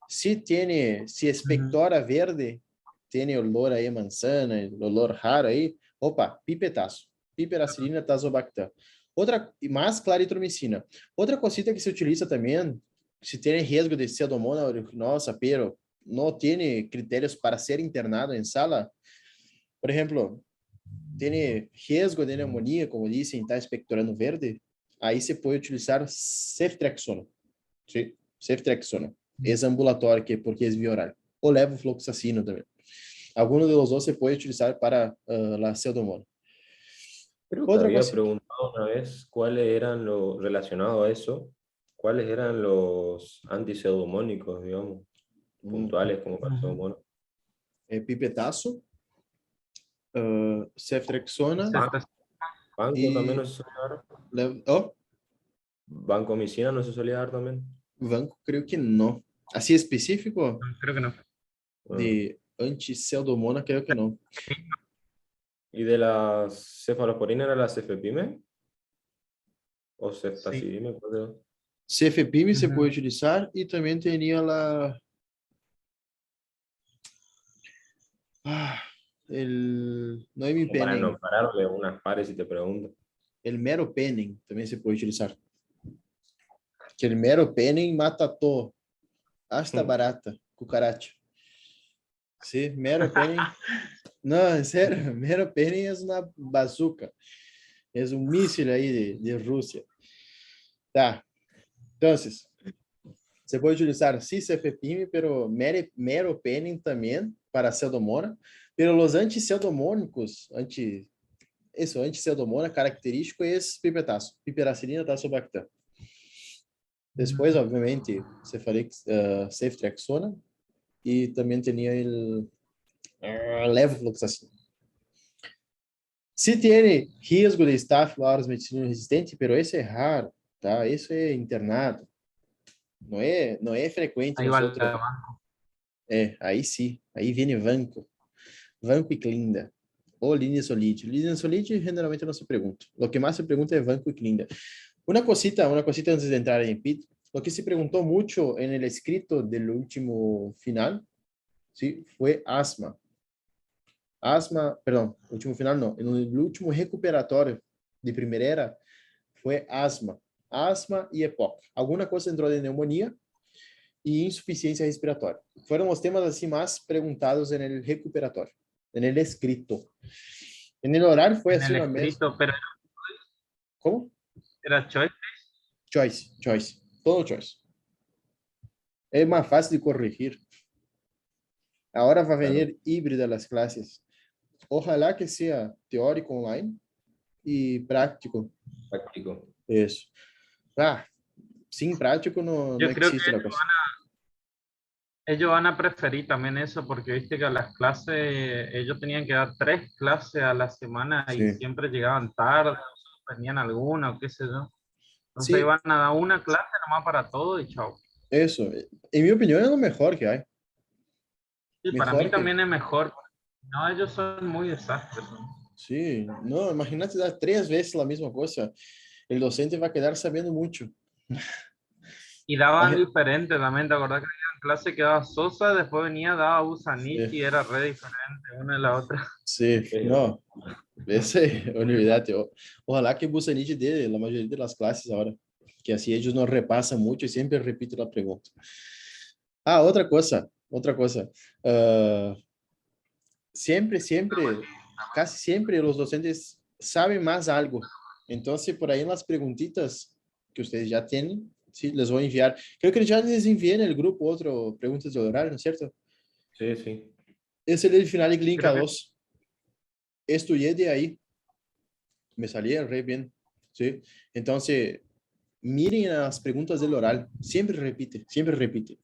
Si es pectora verde, tiene olor ahí a manzana, el olor raro ahí, opa, pipetazo, piperacilina, tazobactam. Outra, mais claritromicina. Outra cosita que se utiliza também, se tem riesgo de pseudomonas aeruginosa, pero no tiene criterios para ser internado en sala, por ejemplo, tiene riesgo de neumonía, como dicen, está expectorando verde, aí se pode utilizar ceftriaxona. Sí, ceftriaxona. Es ambulatório, porque es via oral. O levofloxacino também. Alguno de los dos se puede utilizar para la pseudomonas. Creo que Otra había cosita. preguntado una vez cuáles eran los, relacionado a eso, cuáles eran los antipseudomónicos, digamos, puntuales como para pseudomonas. Pipetazo, ceftriaxona Banco también y no se solía dar. oh, Vancomicina no se solía dar también. Vanco creo que no. Así específico Creo que no. Ah. de antipseudomona creo que no. ¿Y de la cefalosporina era la cefepime? ¿O Sí. ceftazidime? Creo. Cefepime se puede utilizar y también tenía el Como para noimipenem, no pararle unas pares si te pregunto. el meropenem también se puede utilizar. Que el meropenem mata todo, hasta barata, cucaracha. Sí, meropenem. No, en serio, meropenem es una bazooka. Es un mísil ahí de Rusia. Tá. Entonces, se puede utilizar sí cefepime, pero meropenem también para pseudomonas. Pero los antipseudomônicos, antipseudomona característico es pipetazo, piperacilina, tazobactam. Después, obviamente, ceftriaxona y también tenía el levofloxacina. Sí tiene riesgo de Staph aureus meticilina resistente, pero ese es raro, tá? Eso es internado. No es frecuente Ahí va nosotros. la banco. Aí sim, aí viene Vanco. Vanco e Clinda. Ou Linezolid. Linezolid generalmente não se pergunta. O que mais se pergunta é Vanco e Clinda. Una cosita antes de entrar en PIT. Lo que se preguntó mucho en el escrito del último final, ¿sí? Fue asma. Asma, perdón, último final no. En el último recuperatorio de primera era fue asma. Asma y EPOC. Alguna cosa entró de neumonía y insuficiencia respiratoria. Fueron los temas así más preguntados en el recuperatorio, en el escrito. En el oral fue En así el una mesa. escrito, pero ¿Cómo? era choice. Choice. Todo choice. Es más fácil de corregir. Ahora va a venir híbrida las clases. Ojalá que sea teórico online y práctico. Práctico. Eso. Sin práctico no Yo creo que existe la cosa. ellos van a preferir también eso, porque viste que a las clases, ellos tenían que dar 3 clases a la semana y Sí. siempre llegaban tarde, o suspendían alguna, o qué sé yo. Entonces Sí, iban a dar una clase nomás para todo y chao. eso. En mi opinión es lo mejor que hay. Y para Mejor mí que... también es mejor. No, ellos son muy desastres, ¿no? Sí, no, imagínate dar 3 veces la misma cosa. El docente va a quedar sabiendo mucho. Y daban Ay, diferente también, ¿te acordás que había en clase que daba Sosa, después venía, daba Usanich sí, y era re diferente una de la otra? sí, no, ese, olvídate. Ojalá que Busanich dé la mayoría de las clases ahora, que así ellos no repasan mucho y siempre repito la pregunta. Otra cosa. Ah, siempre casi siempre los docentes saben más algo. Entonces, por ahí en las preguntitas que ustedes ya tienen, sí, les voy a enviar. Creo que ya les envié en el grupo otro preguntas de horario, ¿no es cierto? Sí, sí. Es el final de Clínica Creo que 2. Estudié de ahí. Me salía re bien, ¿sí? Entonces, miren las preguntas del oral. Siempre repite, siempre repite.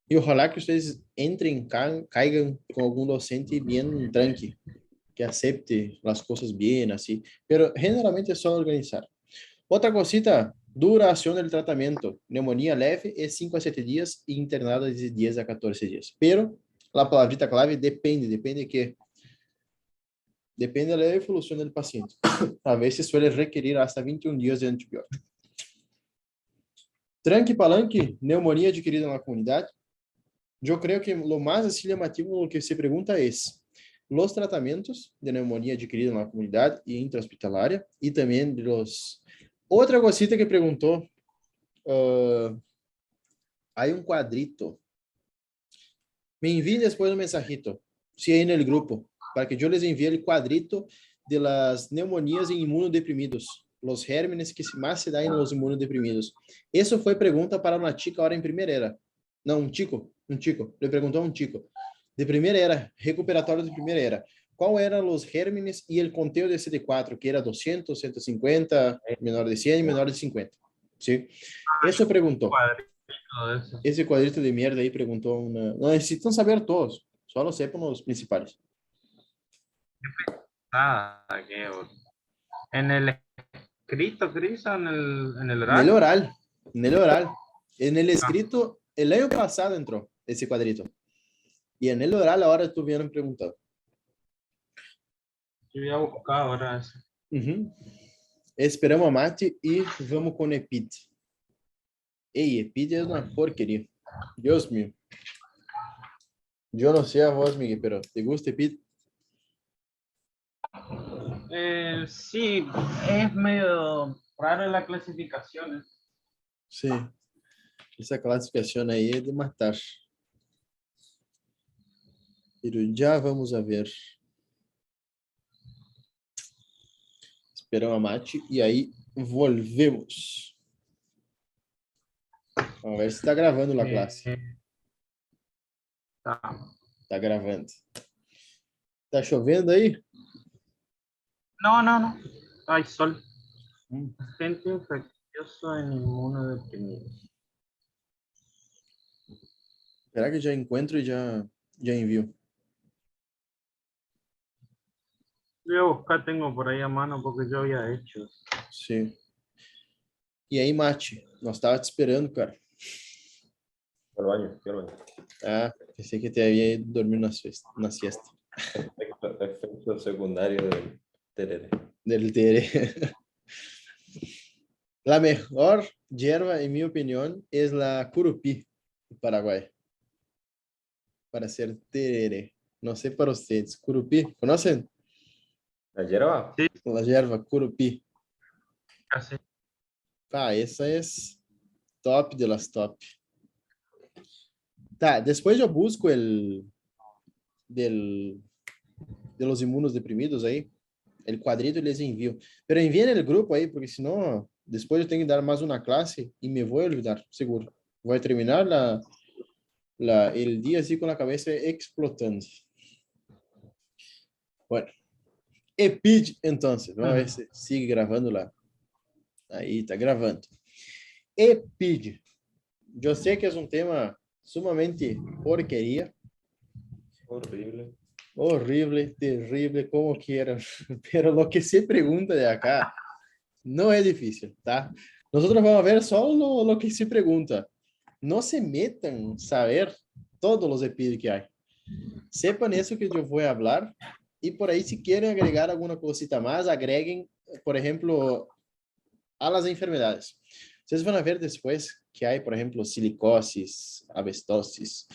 Y ojalá que ustedes entren, caigan con algún docente bien tranqui, que acepte las cosas bien, así. Pero generalmente es solo organizar. Otra cosita, duración del tratamiento. Neumonía leve es 5 a 7 días y internada de 10 a 14 días. Pero la palabrita clave depende que depende de la evolución del paciente. A veces suele requerir hasta 21 días de antibiótico. Tranque palanque, neumonía adquirida en la comunidad. Yo creo que lo más así llamativo lo que se pregunta es los tratamientos de neumonía adquirida en la comunidad y intrahospitalaria y también de los... Otra cosita que preguntó, hay un cuadrito. Me envíen después un mensajito, si hay en el grupo, para que yo les envíe el cuadrito de las neumonías en inmunodeprimidos, los gérmenes que más se dan en los inmunodeprimidos. Eso fue pregunta para una chica ahora en primera era. No, un chico. Le preguntó a un chico. De primera era, recuperatório de primera era. ¿Cuál eran los gérmenes y el conteo de CD4? Que era 200, 150, menor de 100 y menor de 50. ¿Sí? Eso preguntó. todo eso. Ese cuadrito de mierda ahí preguntó una... No necesitan saber todos, solo sepan los principales. Ah, que en el escrito, Cris, o en el En el oral. oral, en el oral. En el Ah, escrito, el año pasado entró ese cuadrito. Y en el oral ahora estuvieron preguntando. yo voy a buscar ahora eso. Uhum. Esperamos a Mate e vamos com Epid. Ei, Epid é uma porqueria. Deus mío. Yo no sé a vos, Miguel, pero ¿te gusta Epid? Sí, es medio raro la clasificación. Sí. Essa classificação aí é de matar. Pero já vamos a ver. Esperamos a Mate e aí volvemos. Vamos ver se está gravando a classe. Tá. Tá gravando. Tá chovendo aí? No, no, no. Hay sol. Gente infeccioso en inmunodeprimido. Será que já encontro e já envio? Voy a buscar, tengo por ahí a mano porque yo había hecho. Sim. E aí, Mate? Nós tava te esperando, cara. Al baño, fui al baño. Ah, pensei que te había ido dormir na siesta. Efecto secundario del tereré. Del tere. La mejor hierba, en mi opinión, es la curupí de Paraguay. Para hacer tereré. No sé para ustedes. Curupí, ¿conocen? ¿La hierba? Sí, La hierba curupí. casi. Ah, essa é top de las top. Tá, depois eu busco de los imunos deprimidos aí, el cuadrito y les envío. Pero envíen el grupo aí, porque senão después eu tenho que dar mais uma classe e me vou olvidar, seguro. Vou terminar el día así con la cabeza explotando. Bueno, EPID, entonces. Vamos a ver se sigue gravando lá. Aí, tá gravando. EPID. Eu sei que é um tema sumamente porqueria. Horrible. Horrible, terrible, como quieran. Pero lo que se pregunta de acá no es difícil, ¿tá? Nosotros vamos a ver solo lo que se pregunta. No se metan a saber todos los EPID que hay. Sepan eso que yo voy a hablar y por ahí si quieren agregar alguna cosita más, agreguen, por ejemplo, a las enfermedades. Ustedes van a ver después que hay, por ejemplo, silicosis, abestosis.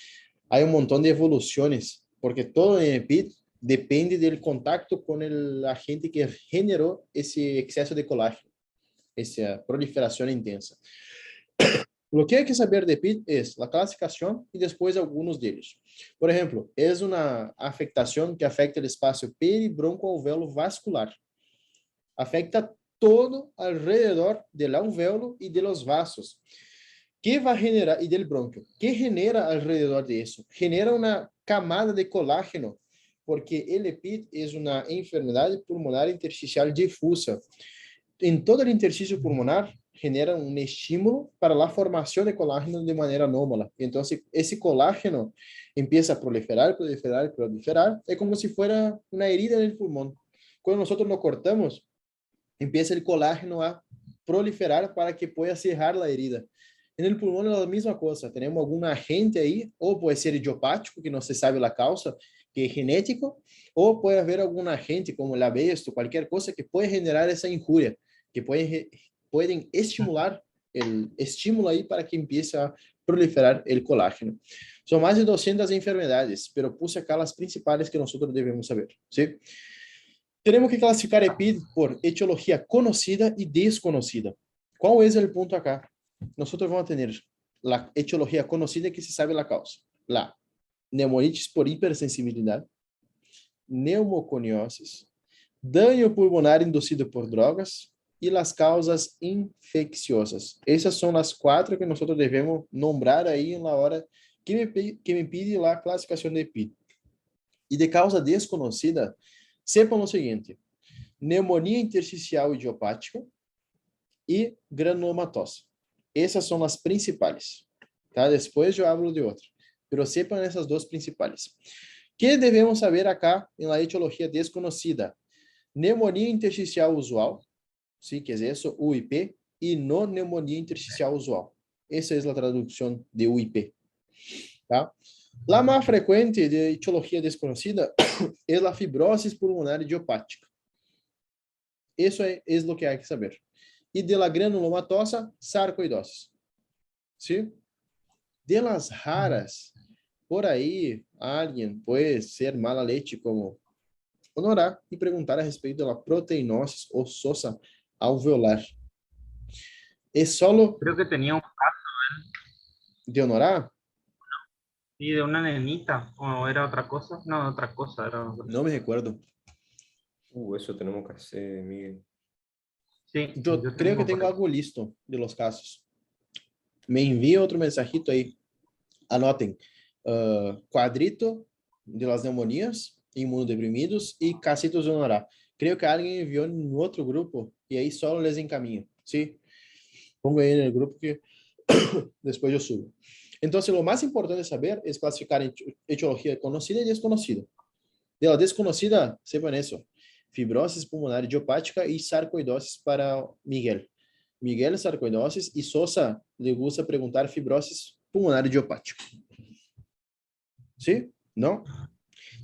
Hay un montón de evoluciones, porque todo en EPID depende del contacto con el agente que generó ese exceso de colágeno, esa proliferación intensa. Lo que hay que saber de PID es la clasificación y después algunos de ellos. Por ejemplo, es una afectación que afecta el espacio peribroncoalvéolo vascular. Afecta todo alrededor del alvéolo y de los vasos. ¿Qué va a generar? Y del bronquio. ¿Qué genera alrededor de eso? Genera una camada de colágeno, porque el EPID es una enfermedad pulmonar intersticial difusa. En todo el intersticio pulmonar genera un estímulo para la formación de colágeno de manera anómala. Entonces, ese colágeno empieza a proliferar, proliferar, proliferar. Es como si fuera una herida en el pulmón. Cuando nosotros lo cortamos, empieza el colágeno a proliferar para que pueda cerrar la herida. En el pulmón es la misma cosa. Tenemos algún agente ahí, o puede ser idiopático, que no se sabe la causa, que es genético, o puede haber algún agente como el abesto, cualquier cosa que puede generar esa injuria, que pueden estimular el estímulo ahí para que empiece a proliferar el colágeno. Son más de 200 enfermedades, pero puse acá las principales que nosotros debemos saber, ¿sí? Tenemos que clasificar EPID por etiología conocida y desconocida. ¿Cuál es el punto acá? Nosotros vamos a tener la etiología conocida que se sabe la causa. La neumonitis por hipersensibilidad, neumoconiosis, daño pulmonar inducido por drogas y las causas infecciosas. Esas son las 4 que nosotros debemos nombrar ahí en la hora que me pide la clasificación de EPID. Y de causa desconocida, sepan lo seguinte: neumonía intersticial idiopática y granulomatosa. Esas son las principales, tá? Después yo hablo de otra, pero sepan esas 2 principales. ¿Qué debemos saber acá en la etiología desconocida? Neumonía intersticial usual, ¿sí? Que es eso, UIP, y no neumonía intersticial usual. Esa es la traducción de UIP, tá? La más frecuente de etiología desconocida es la fibrosis pulmonar idiopática. Eso es lo que hay que saber. Y de la granulomatosa, sarcoidosis. ¿Sí? De las raras, por ahí alguien puede ser mala leche como Honorar y preguntar a respeito de la proteinosis ososa alveolar. Es solo Creo que tenía un de Honorar, sí, de una nenita, o era otra cosa. No, otra cosa, era otra. no me recuerdo. Eso tenemos que hacer, Miguel. Sí, Yo yo creo que tengo por tengo ahí. algo listo de los casos. Me envía otro mensajito ahí. Anoten. Cuadrito de las neumonías, inmunodeprimidos y casitos de Honorar. Creo que alguien envió en otro grupo y ahí solo les encaminho. ¿Sí? Pongo ahí en el grupo que después yo subo. Entonces, lo más importante saber es clasificar etiología conocida y desconocida. De la desconocida, sepan eso: fibrosis pulmonar idiopática y sarcoidosis para Miguel. Miguel, sarcoidosis, y Sosa le gusta preguntar fibrosis pulmonar idiopática. ¿Sí? ¿No?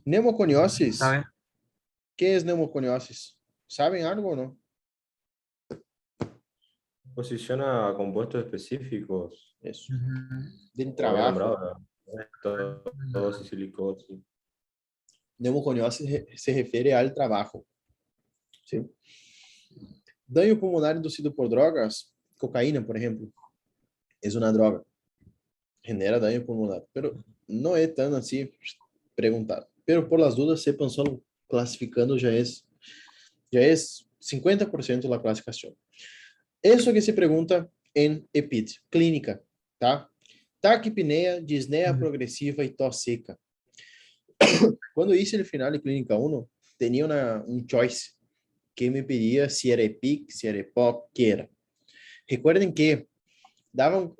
Neumoconiosis. ¿Sabes? ¿Qué es neumoconiosis? ¿Saben algo o no? Posiciona a compuestos específicos, Eso. Ujú. Del como había trabajo. nombrado, todos y silicosis. Neumoconiosis se refiere al trabajo. ¿Sí? Daño pulmonar inducido por drogas, cocaína, por ejemplo, es una droga, genera daño pulmonar, pero no es tan así preguntado. Pero por las dudas, sepan, solo clasificando ya es 50% la clasificación. Eso que se pregunta en EPID, clínica, tá? Taquipneia, disneia progresiva y tos seca. Cuando hice el final de clínica 1, tenía un choice que me pedía si era EPIC, si era EPOC, qué era. Recuerden que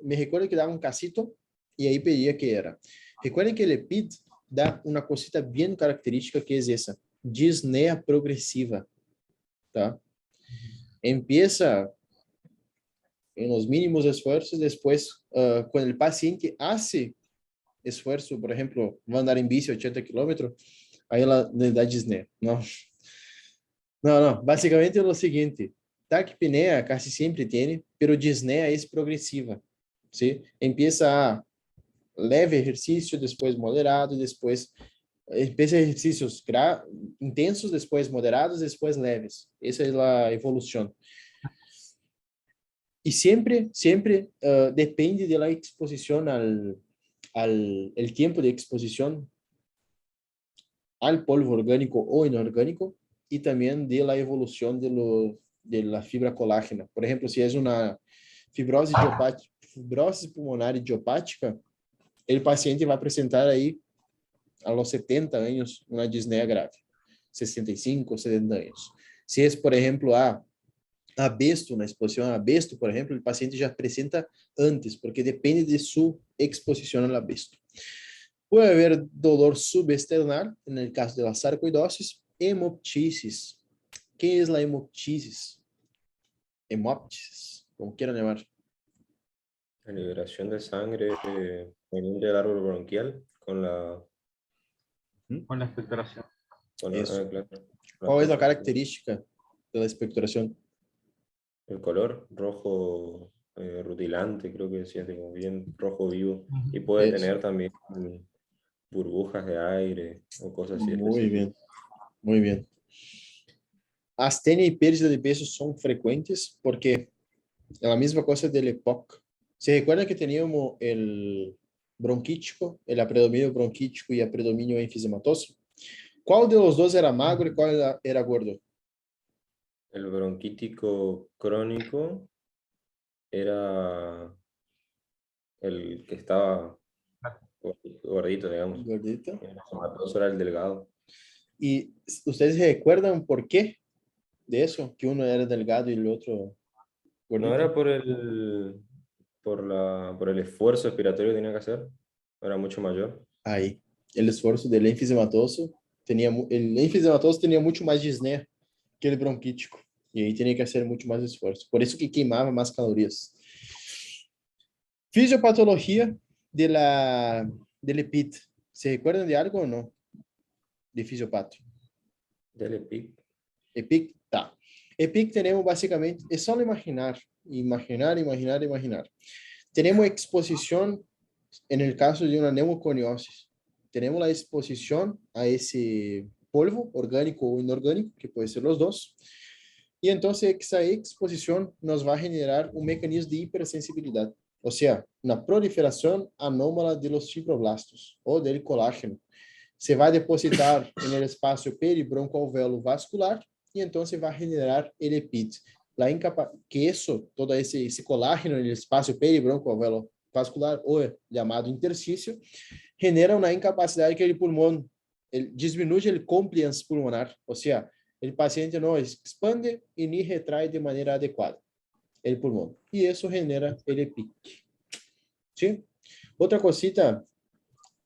me recuerdo que daba un casito y ahí pedía que era. Recuerden que el EPID da una cosita bien característica que es esa, disnea progresiva, ¿tá? Empieza en los mínimos esfuerzos, después, cuando el paciente hace esfuerzo, por ejemplo, va a andar en bici 80 kilómetros, ahí le da disnea, ¿no? No, básicamente es lo siguiente: taquipnea casi siempre tiene, pero disnea es progresiva, ¿sí? Empieza a leve ejercicio, después moderado, después empieza ejercicios intensos, después moderados, después leves. Esa es la evolución. Y siempre depende de la exposición el tiempo de exposición al polvo orgánico o inorgánico y también de la evolución de la fibra colágena. Por ejemplo, si es una fibrosis pulmonar idiopática, el paciente va a presentar ahí a los 70 años una disnea grave, 65, 70 años. Si es, por ejemplo, a abesto, una exposición a abesto, por ejemplo, el paciente ya presenta antes, porque depende de su exposición al abesto. Puede haber dolor subesternal, en el caso de la sarcoidosis, hemoptisis. ¿Qué es la hemoptisis? Hemoptisis, como quieran llamar. La liberación de sangre proveniente del árbol bronquial con la... Con la expectoración. Eso. Claro. ¿Cuál es la característica de la expectoración? El color rojo rutilante, creo que decía, como bien rojo vivo. Y puede Eso. tener también burbujas de aire o cosas así Muy específicas. bien, muy bien. Astenia y pérdida de peso son frecuentes porque es la misma cosa del EPOC. ¿Se recuerda que teníamos el bronquítico, el predominio bronquítico y el predominio enfisematoso? ¿Cuál de los dos era magro y cuál era gordo? El bronquítico crónico era el que estaba gordito, digamos. Gordito. El enfisematoso era el delgado. ¿Y ustedes se recuerdan por qué de eso? Que uno era delgado y el otro gordito. ¿No era por el esfuerzo respiratorio que tenía que hacer? Era mucho mayor. Ahí, el esfuerzo del enfisematoso el enfisematoso tenía mucho más disnea que el bronquítico. Y ahí tenía que hacer mucho más esfuerzo. Por eso que queimaba más calorías. Fisiopatología del EPIT. ¿Se recuerdan de algo o no? De fisiopato. Del EPIC. EPIC, tá. EPIC tenemos básicamente, es solo imaginar. Tenemos exposición en el caso de una neumoconiosis. Tenemos la exposición a ese polvo orgánico o inorgánico, que puede ser los dos. Y entonces esa exposición nos va a generar un mecanismo de hipersensibilidad. O sea, una proliferación anómala de los fibroblastos o del colágeno. Se va a depositar en el espacio peribroncoalvéolo vascular y entonces va a generar el EPIT. Que eso, todo ese colágeno en el espacio peribroncoalvéolo vascular o llamado interstício, genera una incapacidad que el pulmón disminuye el compliance pulmonar, o sea, el paciente no expande y ni retrae de manera adecuada el pulmón. Y eso genera el EPIC. ¿Sí? Otra cosita,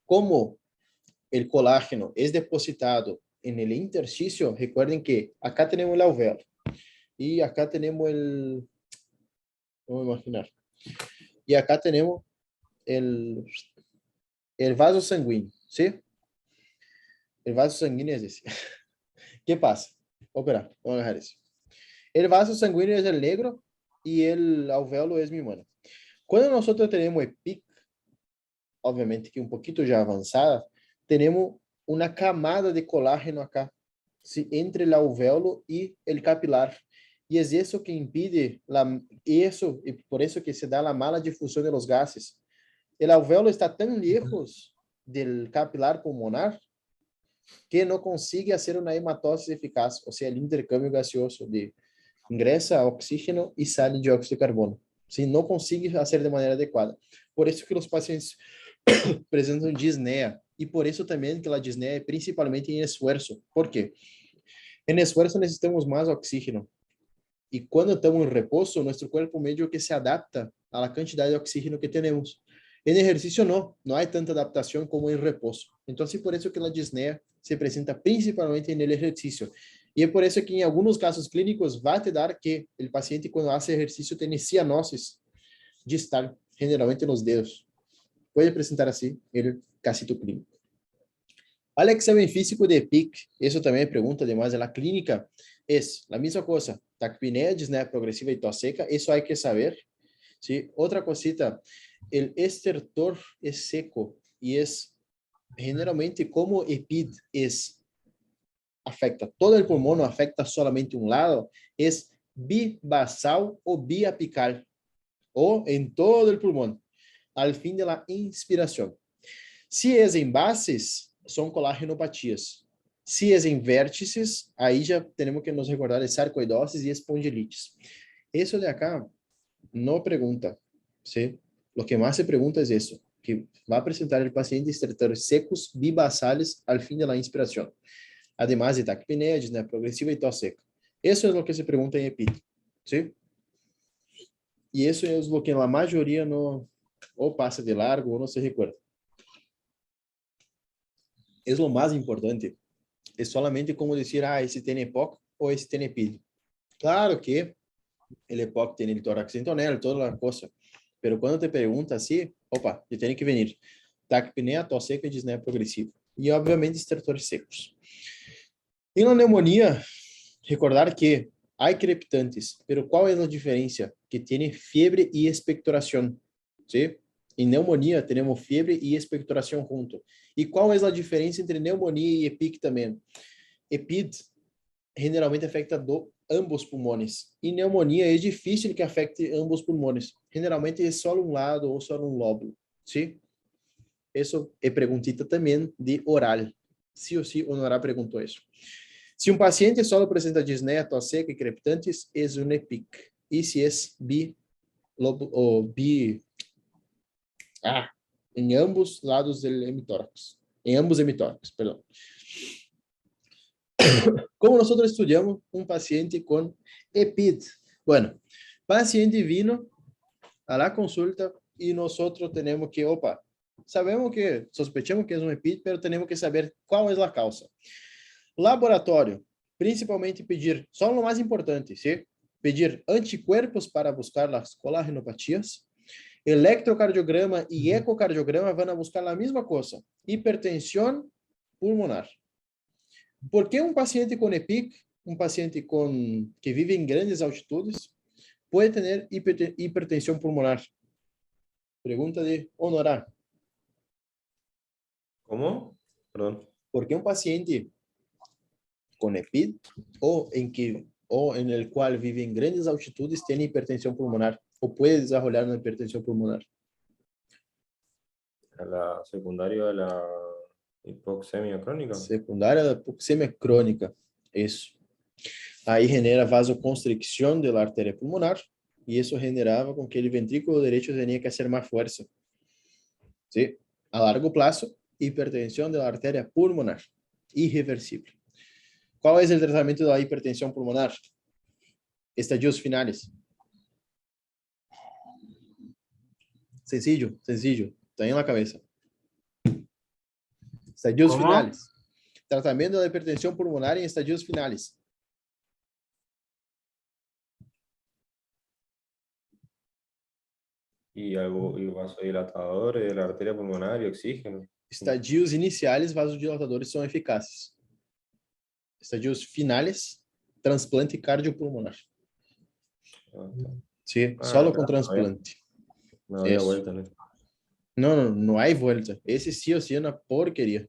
como el colágeno es depositado en el interstício, recuerden que acá tenemos el alvéolo y acá tenemos vamos a imaginar, y acá tenemos el vaso sanguíneo, ¿sí? El vaso sanguíneo es ese. ¿Qué pasa? Vamos a dejar eso. El vaso sanguíneo es el negro y el alvéolo es mi mano. Cuando nosotros tenemos EPIC, obviamente que un poquito ya avanzada, tenemos una camada de colágeno acá, ¿sí? Entre el alvéolo y el capilar. Y es eso que impide, y por eso que se da la mala difusión de los gases. El alvéolo está tan lejos del capilar pulmonar que no consigue hacer una hematosis eficaz, o sea, el intercambio gaseoso de ingresa oxígeno y sale dióxido de carbono. ¿Sí? No consigue hacer de manera adecuada. Por eso que los pacientes presentam disnea. E por isso também que a disnea é principalmente em esforço. Por quê? Em esforço necessitamos mais oxígeno. E quando estamos em repouso, nosso corpo meio que se adapta à quantidade de oxígeno que temos. Em exercício não há tanta adaptação como em repouso. Então, por isso que a disnea se apresenta principalmente no exercício. E é por isso que em alguns casos clínicos vai te dar que o paciente quando faz exercício tem cianosis distal, generalmente nos dedos. Pode apresentar assim el casito clínico. Al examen físico de EPIC, eso también pregunta además de la clínica, es la misma cosa, taquipnea, disnea progresiva y tos seca, eso hay que saber. ¿Sí? Otra cosita, el estertor es seco y es generalmente como EPID afecta todo el pulmón, no afecta solamente un lado, es bibasal o biapical. o en todo el pulmón, al fin de la inspiración. Si es en bases, son colágenopatías. Si es en vértices, ahí ya tenemos que nos recordar de sarcoidosis y espondilitis. Eso de acá no pregunta, ¿sí? Lo que más se pregunta es eso, que va a presentar el paciente estertores secos bibasales al fin de la inspiración, además de taquipnea, disnea progresiva y tos seca. Eso es lo que se pregunta en EPID, ¿sí? Y eso es lo que la mayoría no, o pasa de largo o no se recuerda. Es lo más importante. Es solamente como decir, ese tiene EPOC o ese tiene EPID. Claro que el EPOC tiene el tórax entonel, toda la cosa. Pero cuando te pregunta así, opa, ya tiene que venir taquipnea, tos seca y disnea progresiva. Y obviamente estertores secos. En la neumonía, recordar que hay crepitantes, pero ¿cuál es la diferencia? Que tiene fiebre y expectoración, ¿sí? En neumonía tenemos fiebre y expectoración junto. ¿Y cuál es la diferencia entre neumonía y EPIC también? EPID generalmente afecta ambos pulmones. E pneumonia é difícil que afecte ambos pulmones. Generalmente é só um lado ou só um lóbulo, ¿sí? Isso é perguntita também de oral. Sí ou sí, Honorá perguntou isso. Se um paciente só apresenta disneia, tos seca e crepitantes, é um EPIC. E se é em ambos lados do hemitórax. Em ambos hemitórax, perdão. Como nós estudamos um paciente com EPID? Bueno, paciente vino a la consulta e nós temos que, sabemos que, sospechamos que é um EPID, mas temos que saber qual é a causa. Laboratório, principalmente pedir, só o mais importante, ¿sí? Pedir anticuerpos para buscar as colágenopatias. Electrocardiograma e ecocardiograma vão buscar a mesma coisa, hipertensão pulmonar. ¿Por qué un paciente con EPIC, un paciente que vive en grandes altitudes, puede tener hipertensión pulmonar? Pregunta de Honorá. ¿Cómo? Perdón. ¿Por qué un paciente con EPID o en el cual vive en grandes altitudes tiene hipertensión pulmonar o puede desarrollar una hipertensión pulmonar? A la secundaria de la hipoxemia crónica. Secundária da hipoxemia crônica. Isso. Aí genera vasoconstricção da artéria pulmonar e isso generava com que o ventrículo direito tinha que hacer mais força. ¿Sí? A largo plazo, hipertensão da artéria pulmonar. Irreversível. Qual é o tratamento da hipertensão pulmonar? Estadios finais. Sencillo. Está na cabeça. Estadios finais. Tratamento da hipertensão pulmonar em estadios finais. Y vasodilatadores de la arteria pulmonar y oxígeno. Estadios iniciais, vasodilatadores são eficazes. Estadios finais, transplante cardiopulmonar. Sí, solo com transplante. No había vuelta, ¿no? No hay vuelta. Ese sí o sí es una porquería.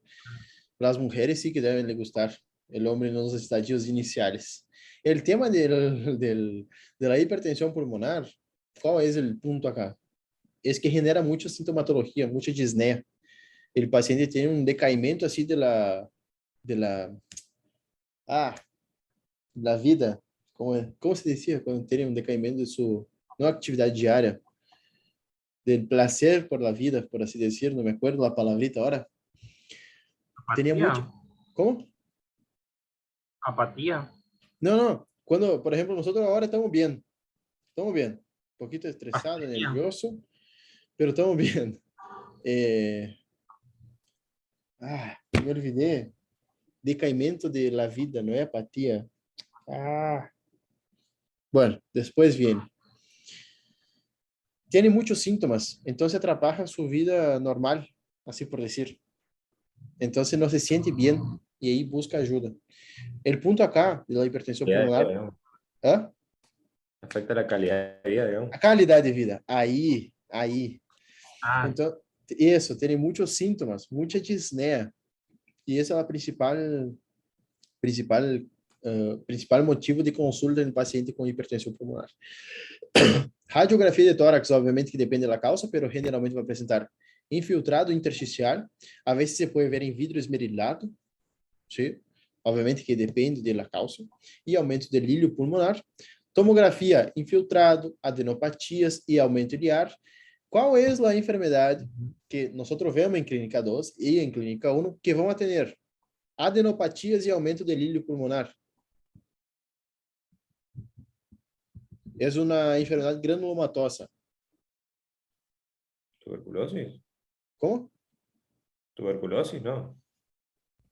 Las mujeres sí que deben le gustar. El hombre en los estadios iniciales. El tema de la hipertensión pulmonar, ¿cuál es el punto acá? Es que genera mucha sintomatología, mucha disnea. El paciente tiene un decaimiento así de la vida. ¿Cómo se decía cuando tiene un decaimiento de su no actividad diaria? Del placer por la vida, por así decir, no me acuerdo la palabrita ahora. Tenía mucho. ¿Cómo? Apatía. No. Cuando, por ejemplo, nosotros ahora estamos bien. Un poquito estresado, nervioso, pero estamos bien. Me olvidé. Decaimiento de la vida, no es apatía. Bueno, después viene. Tiene muchos síntomas, entonces atrapalha su vida normal, así por decir. Entonces no se siente bien y ahí busca ayuda. El punto acá de la hipertensión pulmonar... Afecta la calidad de vida, digamos. A calidad de vida, ahí. Entonces, eso, tiene muchos síntomas, mucha disnea. Y esa es la principal principal motivo de consulta em paciente com hipertensão pulmonar. Radiografia de tórax, obviamente que depende da causa, pero generalmente vai apresentar infiltrado intersticial, a veces se pode ver em vidro esmerilhado, ¿sí? Obviamente que depende da causa, e aumento de lírio pulmonar. Tomografia, infiltrado, adenopatias e aumento iliar. Qual é a enfermidade que nós vemos em clínica 2 e em clínica 1 que vão ter adenopatias e aumento de lírio pulmonar? É uma enfermidade granulomatosa. ¿Tuberculosis? Como? ¿Tuberculosis? No.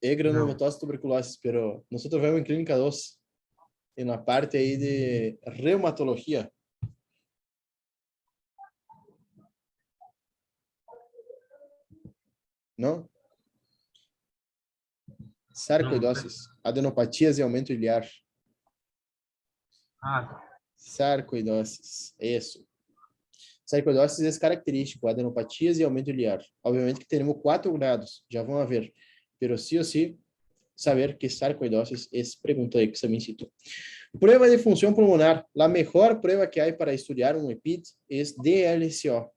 É granulomatosa tuberculose, pero nós vemos em clínica 2, na parte aí de reumatologia. Não? Sarcoidosis, adenopatias e aumento iliar. Sarcoidosis, isso. Sarcoidosis é característico, adenopatias e aumento iliar. Obviamente que teremos 4 grados, já vão haver. Pero sí o sí, saber que sarcoidosis é pergunta de exame in situ. Prueba de função pulmonar. A melhor prueba que há para estudar um EPID é DLCO,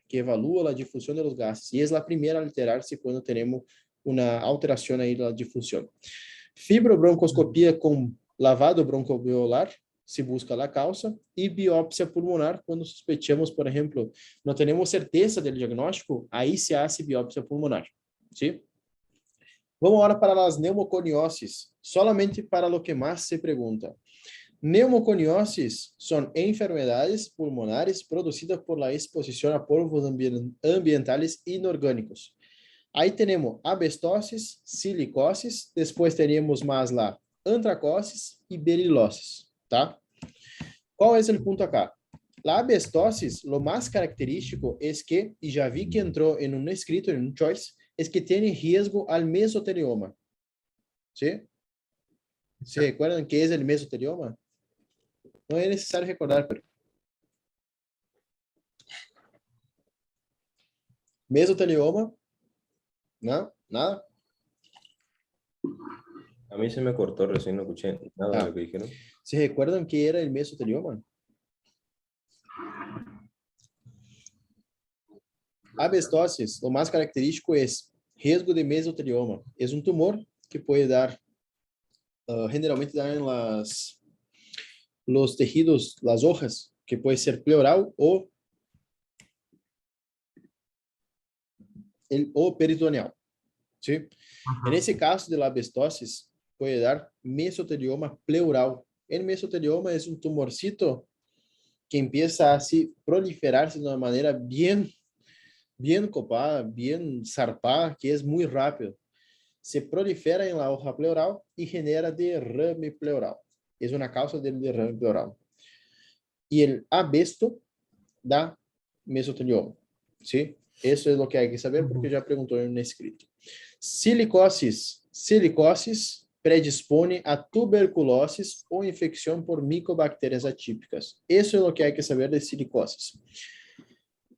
que evalúa a difusão dos gases. E é a primeira a alterar-se quando teremos uma alteração aí da difusão. Fibrobroncoscopia com lavado broncoalveolar, se busca a causa, e biópsia pulmonar, quando suspeitamos, por exemplo, não temos certeza do diagnóstico, aí se hace biópsia pulmonar. ¿Sí? Vamos agora para as pneumoconioses, solamente para lo que mais se pergunta. Pneumoconioses são enfermedades pulmonares produzidas por la exposição a polvos ambientales inorgânicos. Aí temos abestosis, silicosis, depois teríamos mais lá antracosis e beriloses, tá? Qual é o ponto acá? La abestosis, lo mais característico é que, e já vi que entrou em um escrito, em um choice, es que tiene riesgo al mesotelioma. ¿Sí? ¿Se recuerdan qué es el mesotelioma? No es necesario recordar, pero... Mesotelioma, ¿no? ¿Nada? A mí se me cortó recién, no escuché nada de lo que dijeron. ¿Se recuerdan qué era el mesotelioma? Abestosis, lo más característico es riesgo de mesotelioma. Es un tumor que puede dar, generalmente da en los tejidos, las hojas, que puede ser pleural o peritoneal. ¿Sí? En ese caso de la abestosis, puede dar mesotelioma pleural. El mesotelioma es un tumorcito que empieza a proliferarse de una manera bien copada, bien zarpada, que es muy rápido. Se prolifera en la hoja pleural y genera derrame pleural. Es una causa del derrame pleural. Y el abesto da mesotelioma. ¿Sí? Eso es lo que hay que saber porque ya preguntó en un escrito. Silicosis predispone a tuberculosis o infección por micobacterias atípicas. Eso es lo que hay que saber de silicosis.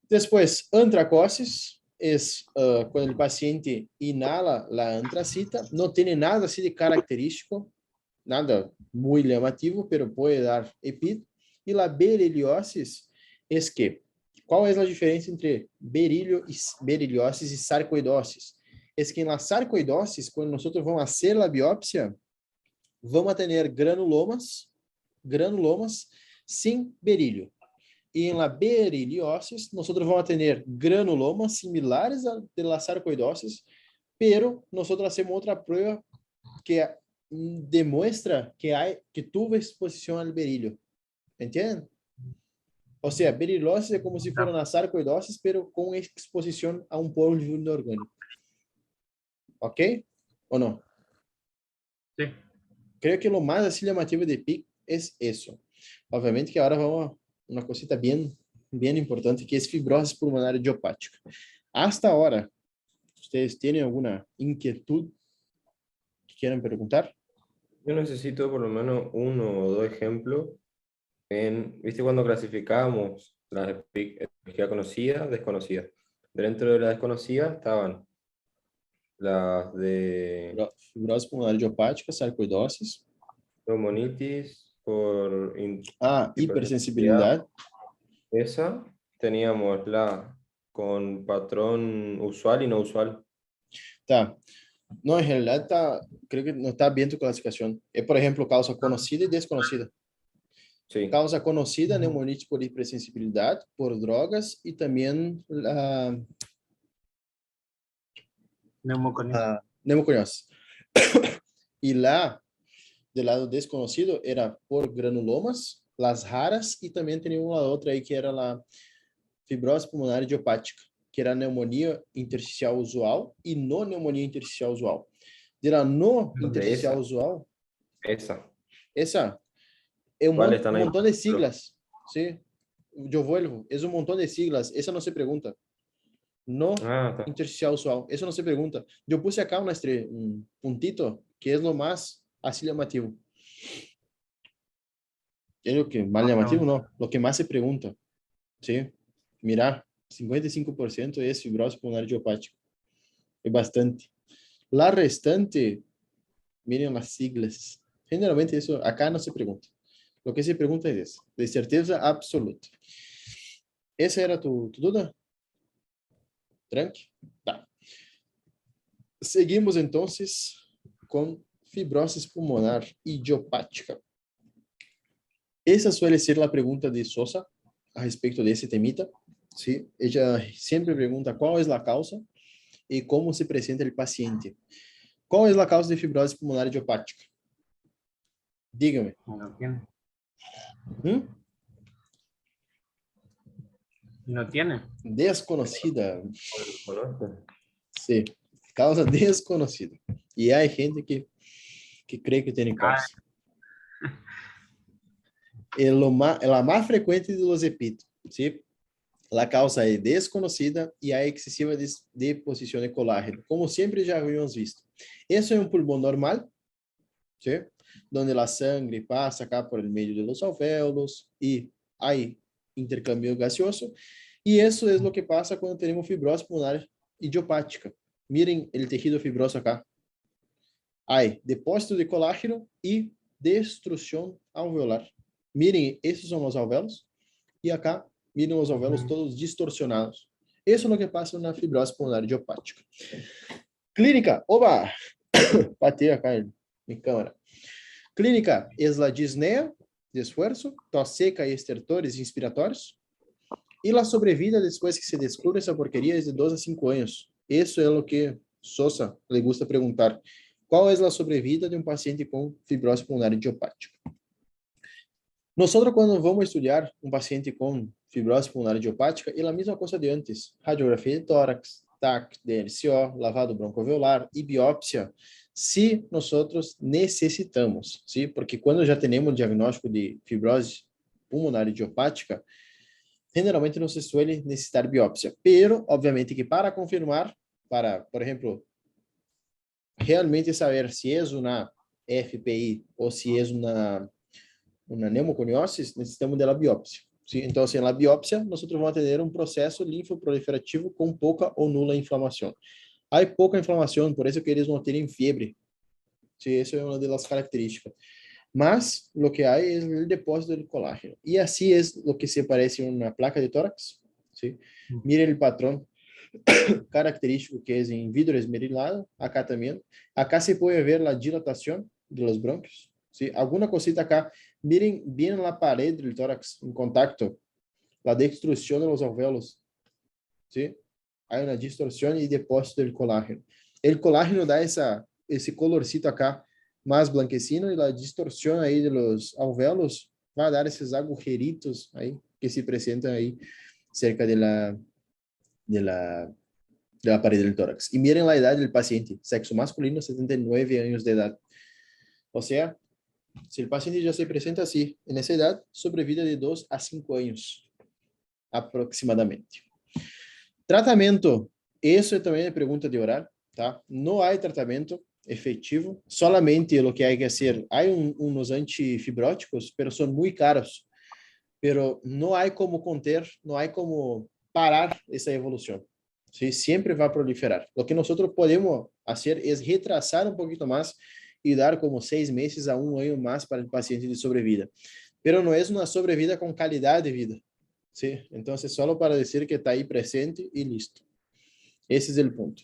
Después, antracosis es cuando el paciente inhala la antracita, no tiene nada así de característico, nada muy llamativo, pero puede dar EPID. Y la beriliosis es que, ¿cuál es la diferencia entre beriliosis y sarcoidosis? Es que en la sarcoidosis, cuando nosotros vamos a hacer la biopsia, vamos a tener granulomas sin berilio. Y en la beriliosis, nosotros vamos a tener granulomas similares a de la sarcoidosis, pero nosotros hacemos otra prueba que demuestra que tuvo exposición al berilio. ¿Entienden? O sea, beriliosis es como si fuera una sarcoidosis, pero con exposición a un polvo inorgánico. ¿Ok? ¿O no? Sí. Creo que lo más así llamativo de PIC es eso. Obviamente que ahora vamos a una cosita bien importante, que es fibrosis pulmonar idiopática. Hasta ahora, ¿ustedes tienen alguna inquietud que quieran preguntar? Yo necesito por lo menos 1 o 2 ejemplos. ¿Viste cuando clasificábamos las etiología conocida, desconocida? Dentro de la desconocida estaban las de... Fibrose pulmonar idiopática, sarcoidosis. Neumonitis por Hipersensibilidad. Esa teníamos la con patrón usual y no usual. Tá. No, en realidad creo que no está bien tu clasificación. Es, por ejemplo, causa conocida y desconocida. Sí. Causa conocida, neumonitis por hipersensibilidad, por drogas y también la neumoconiosis. Y la del lado desconocido era por granulomas, las raras, y también tenía una otra ahí que era la fibrose pulmonar idiopática, que era neumonia intersticial usual e no neumonia intersticial usual. De la no intersticial usual, esa es un montón de siglas, ¿sí? Yo vuelvo, es un montón de siglas, esa no se pregunta. No intersticial usual, eso no se pregunta. Yo puse acá un puntito, que es lo más así llamativo. Es lo que más llamativo, no, lo que más se pregunta, ¿sí? Mira, 55% es fibrose pulmonar idiopática. Es bastante. La restante, miren las siglas. Generalmente eso acá no se pregunta. Lo que se pregunta es eso, de certeza absoluta. ¿Esa era tu duda? Tranqui. Tá. Seguimos entonces con fibrosis pulmonar idiopática. Esa suele ser la pregunta de Sosa a respecto de ese temita. ¿Sí? Ella siempre pregunta cuál es la causa y cómo se presenta el paciente. ¿Cuál es la causa de fibrosis pulmonar idiopática? Dígame. No tiene. ¿Mm? No tiene. Desconocida. Sí, causa desconocida. Y hay gente que cree que tiene causa. La más frecuente de los epitos, ¿sí? La causa es desconocida y hay excesiva deposición de colágeno, como siempre ya habíamos visto. Eso es un pulmón normal, ¿sí? Donde la sangre pasa acá por el medio de los alvéolos y hay intercambio gaseoso. Y eso es lo que pasa cuando tenemos fibrosis pulmonar idiopática. Miren el tejido fibroso acá. Hay depósito de colágeno y destrucción alveolar. Miren, esses são os alvéolos. E acá, miren os alvéolos todos distorsionados. Isso é o que passa na fibrose pulmonar idiopática. Clínica, oba! Bateu acá em câmera. Clínica, es la disnea de esfuerzo, tos seca y estertores inspiratorios. Y la sobrevida después que se descubre esa porquería es de 2 a 5 años. Eso es lo que Sosa le gusta preguntar. ¿Cuál es la sobrevida de un paciente con fibrosis pulmonar idiopática? Nosotros cuando vamos a estudiar un paciente con fibrosis pulmonar idiopática, es la misma cosa de antes. Radiografía de tórax, TAC, DLCO, lavado broncoalveolar y biopsia, si nosotros necesitamos, ¿sí? Porque cuando ya tenemos el diagnóstico de fibrosis pulmonar idiopática, generalmente no se suele necesitar biopsia, pero obviamente que para confirmar, para, por ejemplo, realmente saber si es una FPI o si es una neumoconiosis, necesitamos de la biopsia. ¿Sí? Entonces, en la biopsia, nosotros vamos a tener un proceso linfoproliferativo con poca o nula inflamación. Hay poca inflamación, por eso que ellos no tienen fiebre. Sí, eso es una de las características. Mas, lo que hay es el depósito del colágeno. Y así es lo que se parece en una placa de tórax. ¿Sí? Miren el patrón característico que es en vidrio esmerilado, acá también. Acá se puede ver la dilatación de los bronquios. ¿Sí? Alguna cosita acá. Miren bien la pared del tórax en contacto, la destrucción de los alvéolos. ¿Sí? Hay una distorsión y depósito del colágeno. El colágeno da ese colorcito acá más blanquecino y la distorsión ahí de los alvéolos va a dar esos agujeritos ahí que se presentan ahí cerca de la pared del tórax. Y miren la edad del paciente, sexo masculino, 79 años de edad. O sea, si el paciente ya se presenta así, en esa edad, sobrevida de 2 a 5 años, aproximadamente. Tratamento, eso también es pregunta de oral, ¿tá? No hay tratamiento efectivo, solamente lo que hay que hacer, hay unos antifibróticos, pero son muy caros, pero no hay como conter, no hay como parar esa evolución. ¿Sí? Siempre va a proliferar. Lo que nosotros podemos hacer es retrasar un poquito más y dar como 6 meses a 1 año más para el paciente de sobrevida. Pero no es una sobrevida con calidad de vida, ¿sí? Entonces, solo para decir que está ahí presente y listo. Ese es el punto.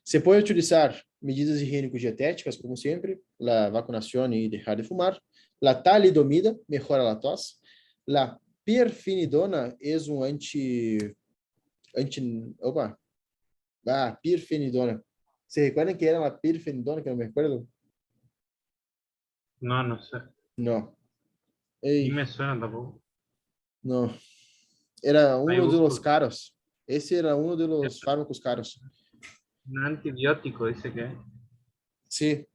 Se puede utilizar medidas higiénico-dietéticas, como siempre, la vacunación y dejar de fumar. La talidomida mejora la tos. La pirfenidona es un pirfenidona. ¿Se recuerdan que era la pirfenidona, que no me acuerdo? No, no sé. No. Ni Ey, me suena tampoco. no. Era Ahí uno de los busco. caros. Ese era uno de los fármacos caros. Un antibiótico, dice que es. Sí,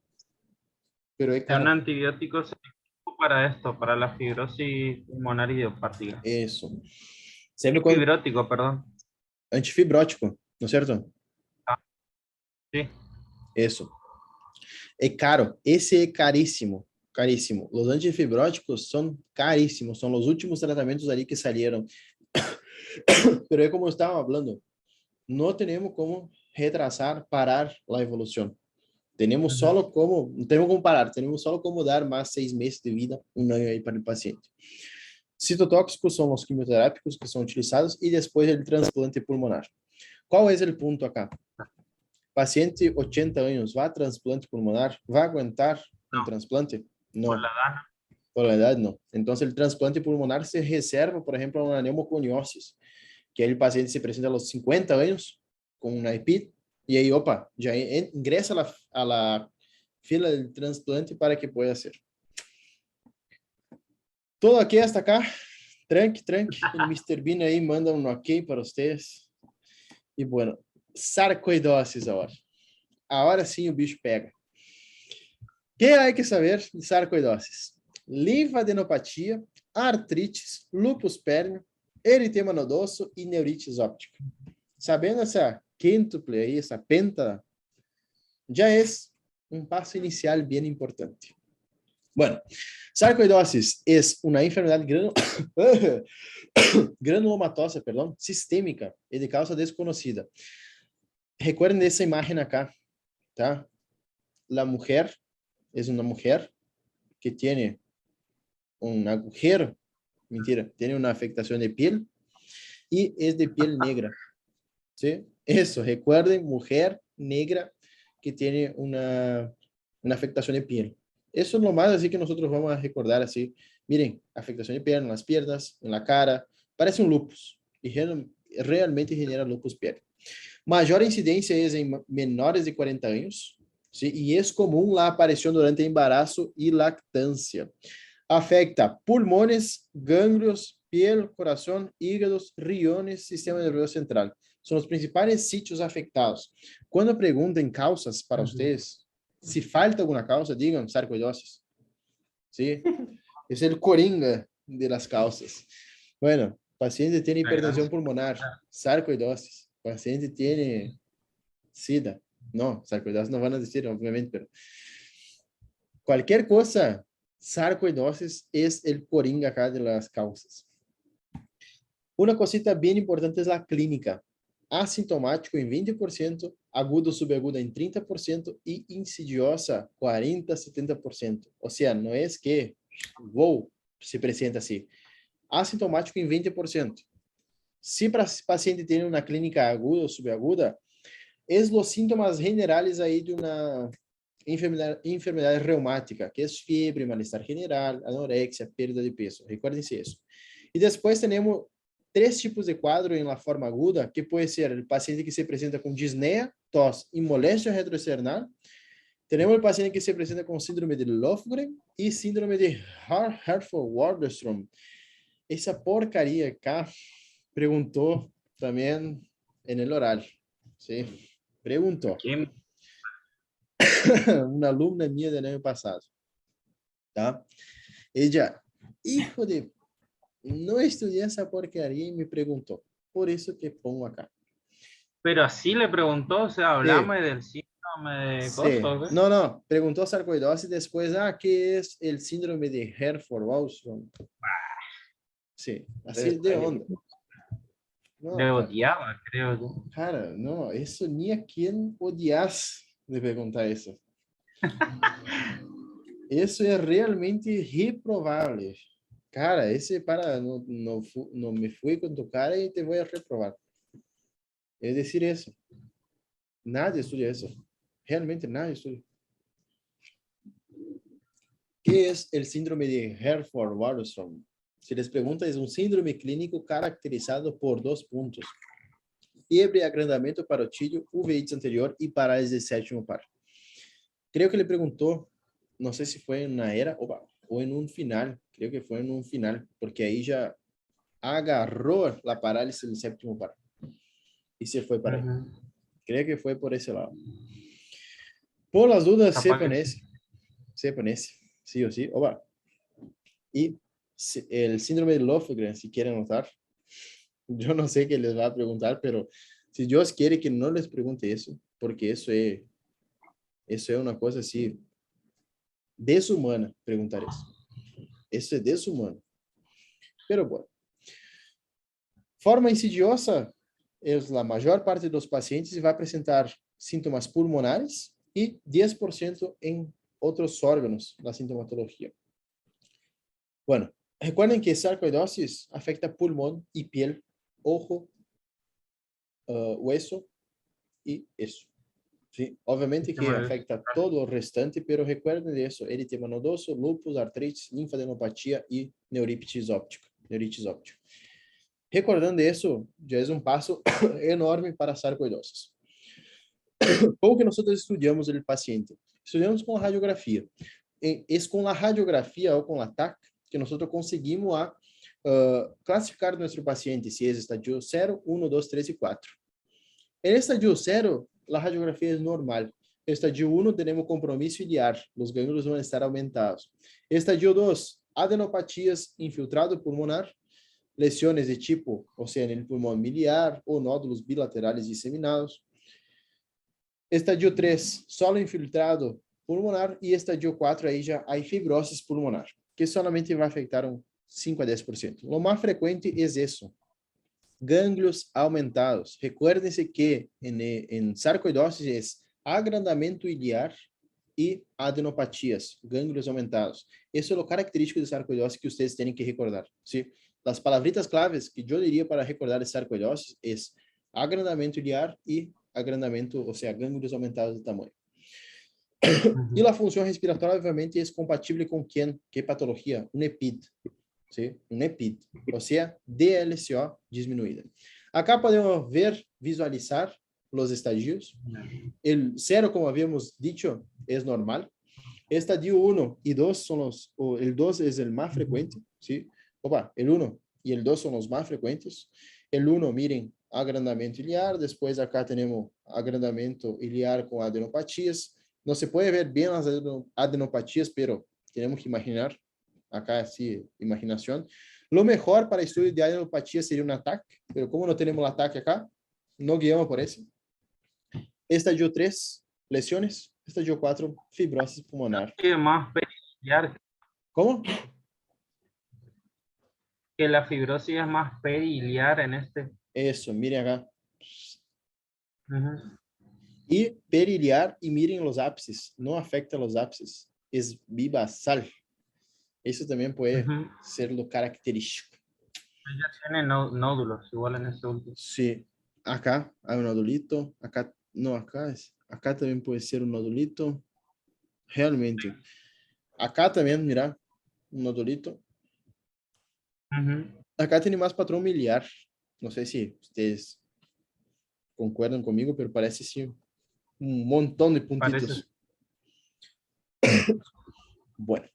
pero es Es un caro. antibiótico selectivo para esto, para la fibrosis pulmonar idiopática. Eso. Sempre quando... Fibrótico, perdón. Antifibrótico, ¿no es cierto? Ah, sí. Eso. É caro. Esse é caríssimo. Caríssimo. Os antifibróticos são caríssimos. São os últimos tratamentos ali que salieron. Pero é como estava falando. Não temos como retrasar, parar a evolução. Temos só como, não temos como parar, temos só como dar mais 6 meses de vida, 1 ano aí para o paciente. Citotóxicos são os quimioterápicos que são utilizados e depois o transplante pulmonar. Qual é o ponto acá? Paciente 80 anos, vai a transplante pulmonar? Vai aguentar um transplante? Não. Por la edad, Por la edad, não. Então, o transplante pulmonar se reserva, por exemplo, a uma pneumoconiose, que aí o paciente se apresenta aos 50 anos com uma EPID, e aí, opa, já ingressa a la fila de transplante para que pueda ser. Todo aqui hasta acá. Tranque. O Mr. Bean aí manda um ok para vocês. E, bueno, sarcoidoses agora. Agora sim o bicho pega. O que há que saber de sarcoidoses? Linfadenopatia, artrites, lúpus pérneo, eritema nodoso e neurites óptica. Sabendo essa quíntuple aí, essa penta, já é um passo inicial bem importante. Bueno, sarcoidosis es una enfermedad granulomatosa, perdón, sistémica y de causa desconocida. Recuerden esa imagen acá, ¿tá? La mujer es una mujer que tiene un agujero, mentira, tiene una afectación de piel y es de piel negra, ¿sí? Eso, recuerden, mujer negra que tiene una afectación de piel. Eso es lo más así que nosotros vamos a recordar así. Miren, afectación de piel en las piernas, en la cara, parece un lupus y realmente genera lupus piel. Mayor incidencia es en menores de 40 años, ¿sí? Y es común la aparición durante embarazo y lactancia. Afecta pulmones, ganglios, piel, corazón, hígados, riñones, sistema nervioso central. Son los principales sitios afectados. Cuando pregunten causas para ustedes, si falta alguna causa, digan sarcoidosis. ¿Sí? Es el coringa de las causas. Bueno, paciente tiene hipertensión pulmonar, sarcoidosis. Paciente tiene SIDA. No, sarcoidosis no van a decir, obviamente, pero cualquier cosa, sarcoidosis es el coringa acá de las causas. Una cosita bien importante es la clínica. Asintomático em 20%, agudo subaguda em 30% e insidiosa 40, 70%. Ou seja, não é que se apresenta assim. Asintomático em 20%. Se para o paciente tem uma clínica aguda ou subaguda, es los síntomas generales aí de uma enfermidade reumática, que é fiebre, malestar general, anorexia, perda de peso. Recordem-se isso. E depois temos 3 tipos de quadro em la forma aguda, que pode ser o paciente que se apresenta com disneia, tos e moléstia retroesternal. Temos o paciente que se apresenta com síndrome de Lofgren e síndrome de Hartford-Waldenstrom. Essa porcaria acá perguntou também no oral. ¿Sí? Preguntou. Uma alumna minha do ano passado. Tá? Ella, hijo de... No estudié esa porquería y me preguntó. Por eso que pongo acá. Pero así le preguntó, o sea, hablame del síndrome de cosas. No. Preguntó sarcoidosis y después, ¿qué es el síndrome de Hartford-Waldenstrom? Sí, así de onda. No, le odiaba, creo. Cara, no, eso ni a quien odias de preguntar eso. Isso é realmente reprovável. Cara, esse para, não me fui com tu cara e te vou a reprovar. É dizer isso. Nadie estudia isso. Realmente nadie estudia. ¿Qué es el síndrome de Hereford-Waterstone? Se les pregunta, es un síndrome clínico caracterizado por 2 puntos. Fiebre, agrandamento parotídeo, uveitis anterior y parálisis del séptimo par. Creo que le preguntó, no sé si fue en una era o en un final, creo que fue en un final, porque ahí ya agarró la parálisis del séptimo par y se fue para ahí. Creo que fue por ese lado. Por las dudas, sepan ese, sí o sí. Y el síndrome de Lofgren, si quieren notar, yo no sé qué les va a preguntar, pero si Dios quiere que no les pregunte eso, porque eso es una cosa así desumana preguntar eso. Eso es desumano. Pero bueno. Forma insidiosa es la mayor parte de los pacientes y va a presentar síntomas pulmonares y 10% en otros órganos, la sintomatología. Bueno, recuerden que sarcoidosis afecta pulmón y piel, ojo, hueso y eso. Sí, obviamente que afecta todo el restante, pero recuerden de eso: eritema nodoso, lúpus, artritis, linfadenopatía y neuritis óptica. Recordando eso, ya es un paso enorme para sarcoidosis. Como que nosotros estudiamos el paciente? Estudiamos con la radiografía. Es con la radiografía o con la TAC que nosotros conseguimos clasificar nuestro paciente si es estadio 0, 1, 2, 3 y 4. En estadio 0, la radiografía es normal. Estadio 1 tenemos compromiso iliar, los ganglios van a estar aumentados. Estadio 2, adenopatías, infiltrado pulmonar, lesiones de tipo, o sea, en el pulmón miliar o nódulos bilaterales diseminados. Estadio 3, solo infiltrado pulmonar, y estadio 4, ahí ya hay fibrosis pulmonar, que solamente va a afectar un 5 a 10%. Lo más frecuente es eso: ganglios aumentados. Recuérdense que en sarcoidosis es agrandamento iliar y adenopatías, ganglios aumentados. Eso es lo característico de sarcoidosis que ustedes tienen que recordar, ¿sí? Las palabritas claves que yo diría para recordar de sarcoidosis es agrandamento iliar y agrandamento, o sea, ganglios aumentados de tamaño. Y la función respiratoria obviamente es compatible con ¿quién? ¿Qué patología? Un EPID. ¿Sí? Un EPID, o sea, DLCO disminuida. Acá podemos ver, visualizar los estadios. El 0, como habíamos dicho, es normal. Estadio 1 y 2 son el 2 es el más frecuente, ¿sí? El 1 y el 2 son los más frecuentes. El 1, miren, agrandamento iliar, después acá tenemos agrandamento iliar con adenopatías. No se puede ver bien las adenopatías, pero tenemos que imaginar. Acá sí, imaginación. Lo mejor para estudio de adenopatía sería un ataque, pero como no tenemos el ataque acá, no guiamos por eso. Estadio 3, lesiones. Estadio 4, fibrosis pulmonar. Más periliar. ¿Cómo? Que la fibrosis es más periliar en este. Eso, miren acá. Y periliar, y miren los ápices, no afecta los ápices, es bibasal. Eso también puede ser lo característico. Ella tiene nódulos, igual en este último. Sí, acá hay un nodulito, acá no, acá también puede ser un nodulito, realmente. Acá también, mira, un nodulito. Acá tiene más patrón miliar, no sé si ustedes concuerdan conmigo, pero parece sí un montón de puntitos. Bueno.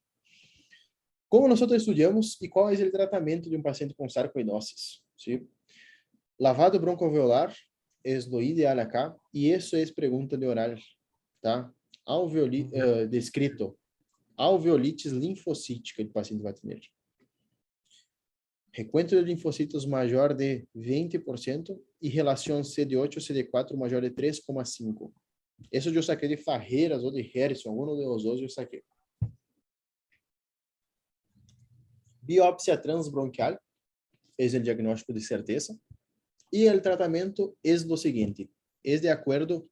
¿Cómo nosotros estudiamos y cuál es el tratamiento de un paciente con sarcoidosis? ¿Sí? Lavado broncoalveolar es lo ideal acá, y eso es pregunta de oral, ¿tá? Descrito, alveolitis linfocítica el paciente va a tener. Recuento de linfocitos mayor de 20% y relación CD8 CD4 mayor de 3,5. Eso yo saqué de Farreiras o de Harrison, alguno de los dos yo saqué. Biopsia transbronquial es el diagnóstico de certeza, y el tratamiento es lo siguiente, es de acuerdo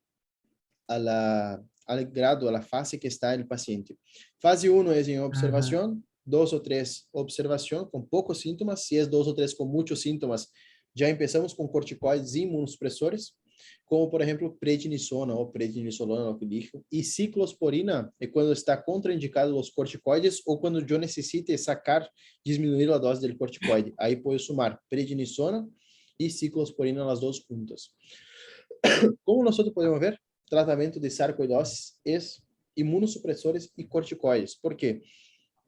a al grado, a la fase que está el paciente. Fase 1 es en observación, 2 o 3 observación con pocos síntomas. Si es 2 o 3 con muchos síntomas, ya empezamos con corticoides y inmunosupresores, como por ejemplo prednisona o prednisolona, lo que dijo, y ciclosporina es cuando está contraindicado los corticoides o cuando yo necesite sacar, disminuir la dosis del corticoide. Ahí puedo sumar prednisona y ciclosporina las dos juntas. Como nosotros podemos ver, tratamento de sarcoidosis es inmunosupresores y corticoides. ¿Por qué?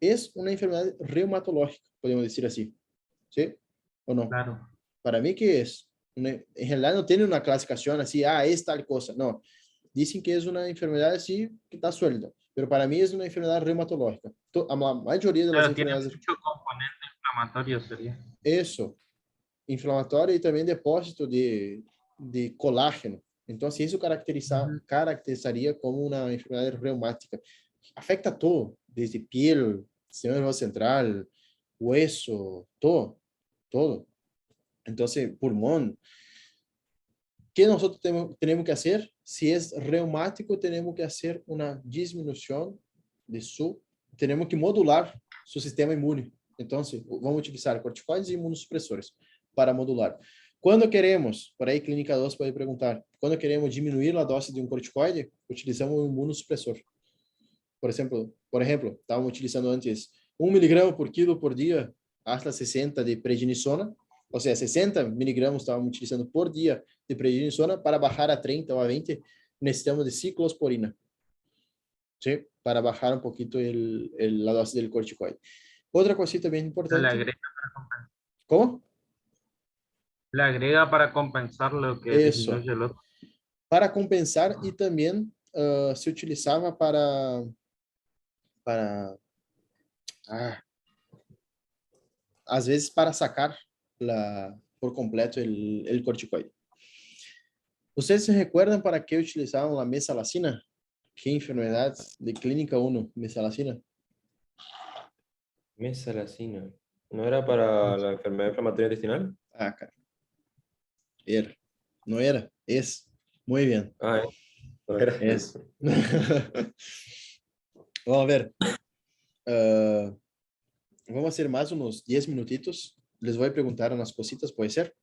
Es una enfermedad reumatológica, podemos decir así. ¿Sí? ¿O no? Claro. Para mí, ¿qué es? En realidad no tiene una clasificación así, es tal cosa. No. Dicen que es una enfermedad así que está suelta. Pero para mí es una enfermedad reumatológica. La mayoría de las Claro, tiene enfermedades... mucho componente inflamatorio, sería. Eso. Inflamatório e também depósito de colágeno. Então, assim, isso caracterizaria como uma enfermidade reumática. Afecta todo, desde piel, sistema nervioso central, hueso, todo, todo. Então, pulmão. O que nós temos que fazer? Se é reumático, temos que fazer uma diminuição de temos que modular seu sistema imune. Então, vamos utilizar corticoides e imunossupressores para modular. Quando queremos, por aí Clínica 2 pode perguntar, quando queremos diminuir a dose de um corticoide, utilizamos um imunossupressor. Por exemplo, estávamos utilizando antes 1 miligramo por quilo por dia, hasta 60 de prednisona, ou seja, 60 miligramos estávamos utilizando por dia de prednisona, para bajar a 30 ou a 20, necessitamos de ciclosporina, ¿sí? Para bajar um pouquinho a dose do corticoide. Outra cosita bem importante. Le agrega para compensar. ¿Cómo? Le agrega para compensar lo que Eso. disminuye el otro. Para compensar e também se utilizava para às vezes para sacar por completo el corticoide. ¿Ustedes se recuerdan para qué utilizaban la mesalacina? ¿Qué enfermedad de clínica 1, mesalacina? Mesalacina. ¿No era para la enfermedad inflamatoria intestinal? Cara. Era. No era. Es. Muy bien. No era. Es. Vamos a ver. Vamos a hacer más unos 10 minutitos. Les voy a preguntar unas cositas, ¿puede ser?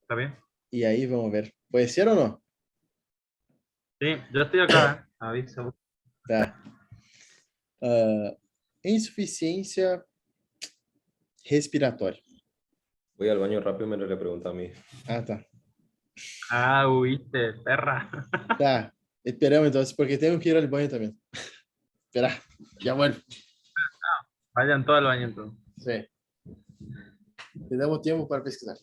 ¿Está bien? Y ahí vamos a ver. ¿Puede ser o no? Sí, yo estoy acá. Aviso. Tá. Insuficiência respiratória. Voy al baño rápido, me lo le pregunta a mí. Tá. Ah, huiste, perra. Tá. Esperamos entonces, porque tengo que ir al baño también. Espera, ya vuelvo. Vayan todos al baño entonces. Sí. Tenemos tiempo para pesquisar.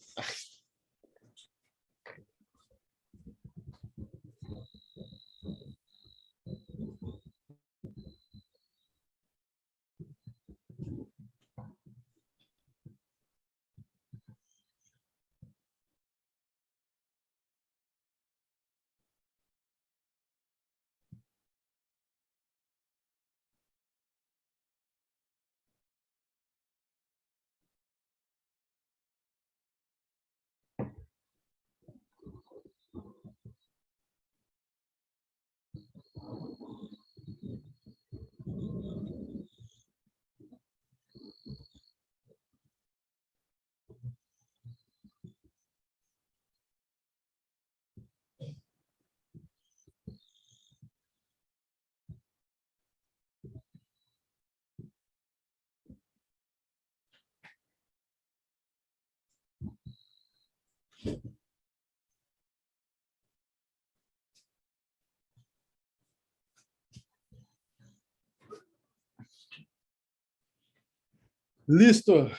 Listo.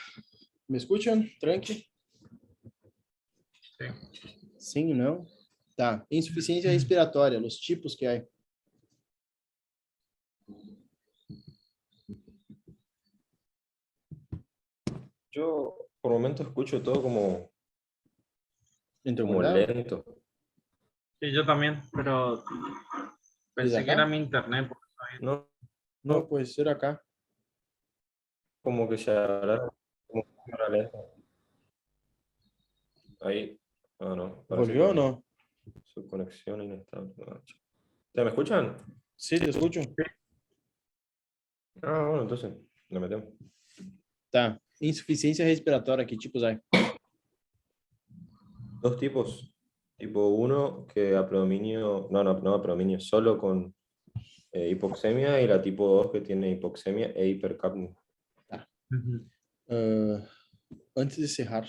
¿Me escuchan? Tranqui. Sí. Sim, não? Tá. Insuficiência respiratória, os tipos que há. Yo por momentos escucho todo como Intermodal. lento. Sí, yo también, pero ¿Desde pensé que acá? era mi internet. Por eso ahí- No, No, puede ser acá. como que se habla como cámara lenta. Ahí. Ah, no. parece ¿Volvió o que no? Su conexión inestable. No. ¿Me escuchan? Sí, te escucho. Ah, bueno, entonces, le metemos. Tá. Insuficiência respiratória, que tipos hay? Dos tipos. Tipo 1, que a predominio, no a predominio, solo con hipoxemia, y la tipo 2, que tiene hipoxemia e hipercapnia. Ujú. Ah, antes de cerrar,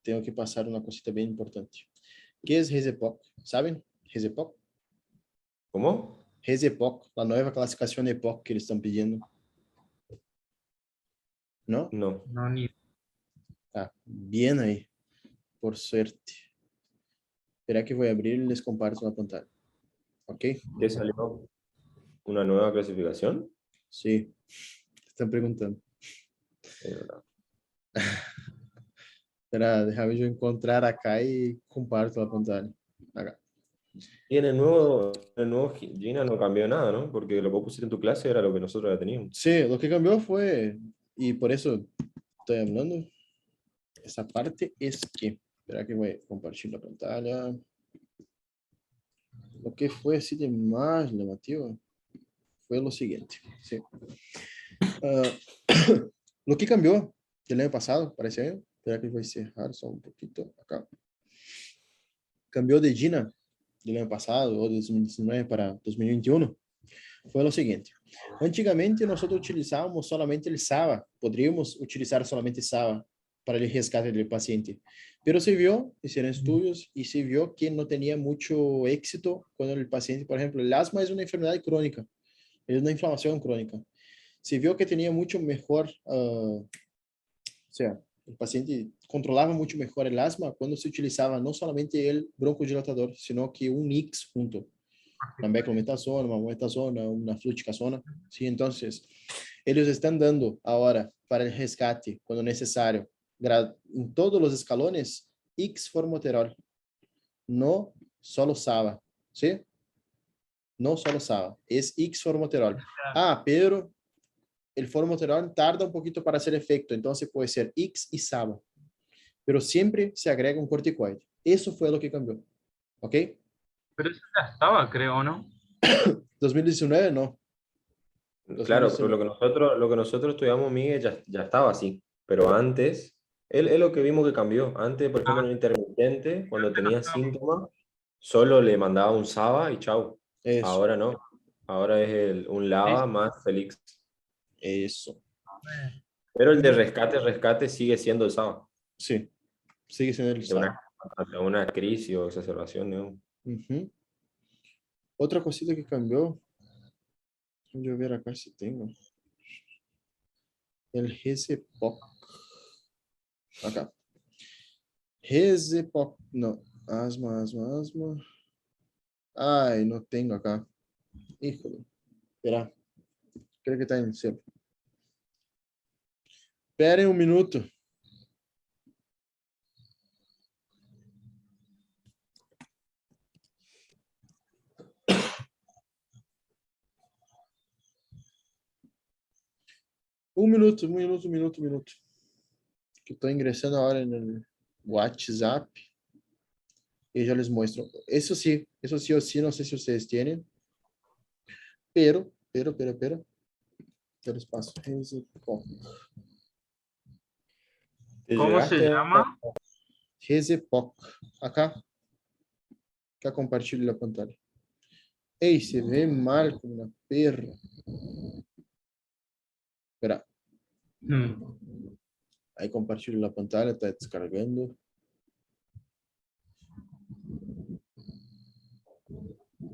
tenho que passar uma cosita bem importante. Que é Resepoc? Sabem? Resepoc? ¿Cómo? Resepoc, a nova classificação de EPOC que eles estão pedindo. Não? No. No, ni Tá. Bien aí. Por suerte. Espera que vou abrir e les comparto na pantalla. Ok? ¿Qué salió? ¿Una nueva clasificación? Sim. Estão perguntando. ¿Verdad? Espera, déjame eu encontrar acá e comparto na pantalla. Acá. Y en el nuevo Gina no cambió nada, ¿no? Porque lo que vos pusiste en tu clase era lo que nosotros ya teníamos. Sí, lo que cambió fue, y por eso estoy hablando, esa parte es que, espera que voy a compartir la pantalla. Lo que fue así de más llamativo fue lo siguiente. Sí. Ah, lo que cambió del año pasado, parece año, espera que voy a cerrar só un poquito acá. Cambió de Gina del año pasado, o de 2019 para 2021, fue lo siguiente. Antigamente nosotros utilizábamos solamente el SAVA, podríamos utilizar solamente SAVA para el rescate del paciente, pero se vio, hicieron estudios y se vio que no tenía mucho éxito cuando el paciente, por ejemplo, el asma es una enfermedad crónica, es una inflamación crónica. Se vio que tenía mucho mejor, o sea, el paciente controlaba mucho mejor el asma cuando se utilizaba no solamente el broncodilatador, sino que un IX junto. Una beclometasona, uma mometasona, uma fluticasona. Sim, então, eles estão dando agora para o resgate, quando necessário, em todos os escalones, X formoterol, no solo SAVA, ¿sí? No solo SAVA, es X formoterol. Ah, pero el formoterol tarda un poquito para hacer efecto, entonces puede ser X y SAVA, pero siempre se agrega un corticoide. Eso fue lo que cambió, ¿ok? pero eso ya estaba, creo, ¿no? 2019 no. Claro, pero 2019. lo que nosotros estudiamos, Miguel, ya estaba así. Pero antes, es lo que vimos que cambió. Antes, por ejemplo, en el intermitente, cuando tenía síntomas, solo le mandaba un SABA y chau. Eso, Ahora no. Ahora es un LAVA más Felix. eso. Pero el de rescate sigue siendo el SABA. Sí, sigue siendo el Ante una, SAVA. ante una crisis o exacerbación, ¿no? Uhum. Outra cosita que cambiou, deixa eu ver acá se tenho. El Resepoc. Acá. Resepoc. Não. Asma. Ai, não tenho acá. Híjole. Espera. Creo que está em cima. Esperem um minuto. Um minuto. Que estou ingressando agora no WhatsApp e já les mostro. Isso sim, eu sim, não sei se vocês têm. Pero. Eu les passo. Resepoc. ¿Cómo se llama? Resepoc. Acá. Acá compartilho a pantalla. Ei, se vê mal como uma perra. Espera. Aí compartilho a pantalla, está descargando.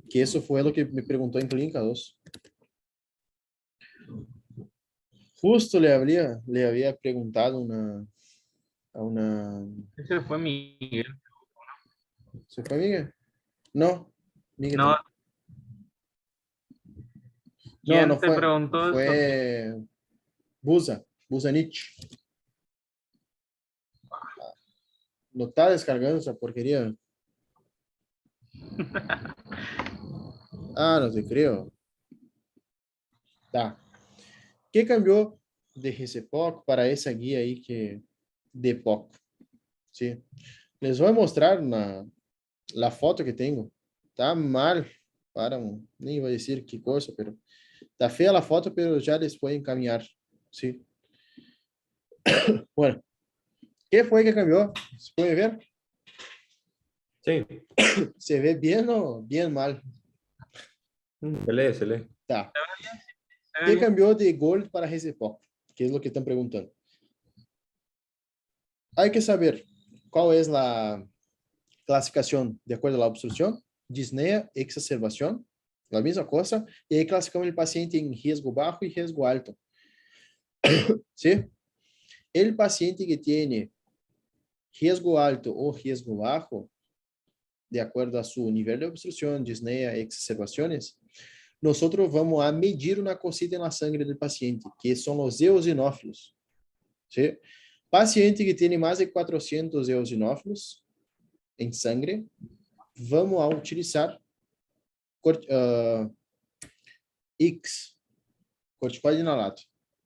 Que isso foi o que me perguntou em Clínica 2. Justo le había preguntado a una... Ese fue Miguel. ¿Se fue Miguel? No, Miguel No, tampoco. ¿quién No te fue. preguntó eso? Fue Busanich. No está descargando esa porquería. Ah, no te creo. Tá. ¿Qué cambió de Resepoc para esa guía ahí que de POC? ¿Sí? Les voy a mostrar la foto que tengo. Tá mal. nem voy a decir qué cosa, pero está fea la foto, pero ya les pueden encaminhar, ¿sí? Bueno, ¿qué fue que cambió? ¿Se puede ver? Sí, ¿Se ve bien o bien mal? se lee, se lee. Tá. Se ve ¿Qué bien. cambió de Gold para RGPOC? Que es lo que están preguntando. Hay que saber cuál es la clasificación de acuerdo a la obstrucción, disnea, exacerbación, la misma cosa, y ahí clasificamos el paciente en riesgo bajo y riesgo alto. ¿Sí? El paciente que tiene riesgo alto o riesgo bajo, de acuerdo a su nivel de obstrucción, disnea, exacerbaciones, nosotros vamos a medir una cosita en la sangre del paciente, que son los eosinófilos. ¿Sí? Paciente que tiene más de 400 eosinófilos en sangre, vamos a utilizar X, corticoide inhalado.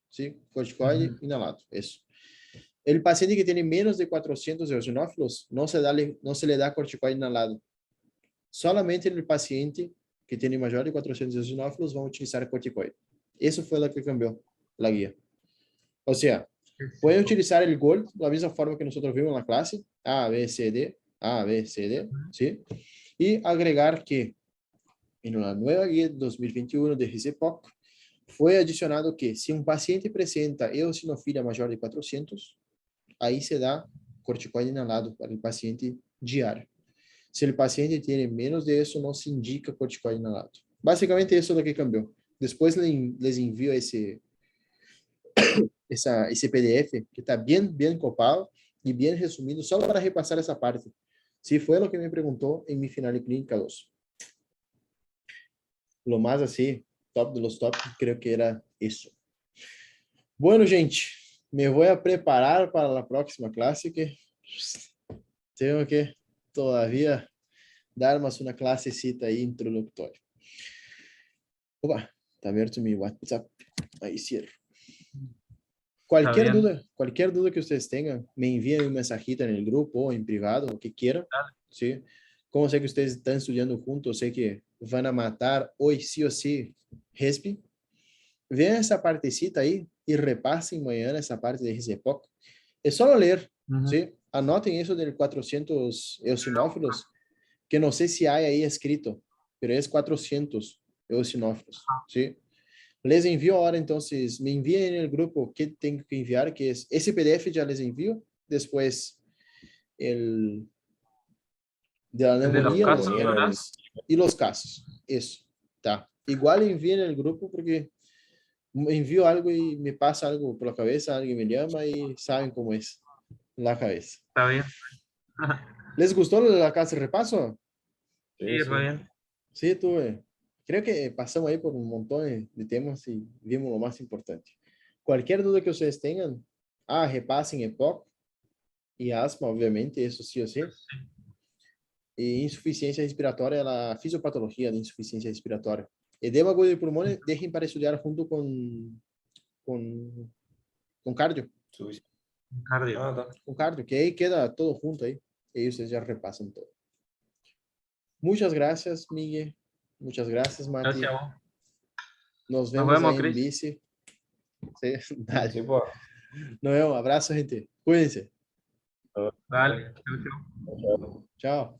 ¿Sí? Corticoide inhalado, eso. El paciente que tiene menos de 400 eosinófilos, no se le da corticoide inhalado. Solamente el paciente que tiene mayor de 400 eosinófilos vão utilizar corticoide. Eso fue lo que cambió la guía. O sea, pueden utilizar el GOLD de la misma forma que nosotros vimos en la clase, A, B, C, D, A, B, C, D, ¿sí? Y agregar que en la nueva guía de 2021 de RGPOC fue adicionado que si un paciente presenta eosinofilia mayor de 400, ahí se da corticoide inhalado para el paciente diario. Si el paciente tiene menos de eso, no se indica corticoide inhalado. Básicamente eso es lo que cambió. Después les envío ese PDF que está bien copado y bien resumido, solo para repasar esa parte. Sí, fue lo que me preguntó en mi final de clínica 2. Lo más así, top de los top, creo que era eso. Bueno, gente, me voy a preparar para la próxima clase que tengo que todavía dar más una clasecita ahí introductoria. Opa, está abierto mi WhatsApp. Ahí cierro. Cualquier duda que ustedes tengan, me envíen un mensajito en el grupo o en privado, lo que quieran. ¿Sí? Como sé que ustedes están estudiando juntos, sé que van a matar hoy sí o sí RESP. Vean esa partecita ahí y repasen mañana esa parte de RGPOC. Es solo leer, ¿sí? Anoten eso del 400 eosinófilos, que no sé si hay ahí escrito, pero es 400 eosinófilos, ¿sí? Les envío ahora, entonces, me envíen en el grupo qué tengo que enviar, que es ese PDF ya les envío, después el de la El de los neumonía casos, ¿verdad? y los casos, eso, tá. Igual envíen en el grupo porque envío algo y me pasa algo por la cabeza, alguien me llama y saben cómo es la cabeza. Está bien. ¿Les gustó la clase de repaso? Sí, está bien. Sí, tuve. Creo que pasamos ahí por un montón de temas y vimos lo más importante. Cualquier duda que ustedes tengan, repasen EPOC y asma, obviamente, eso sí o sí. Y insuficiencia respiratória, la fisiopatología de insuficiencia respiratória. Edema agudo de pulmón, dejen para estudiar junto con cardio. Cardio. Con cardio, que ahí queda todo junto ahí. Y ustedes ya repasan todo. Muchas gracias, Miguel. Muchas gracias, Mati. Gracias a vos. Nos vemos vemos, ahí en Chris. bici. Sí, dale. Sí, pues. Nos vemos. Abrazo, gente. Cuídense. Dale. Chau, chau. Chao.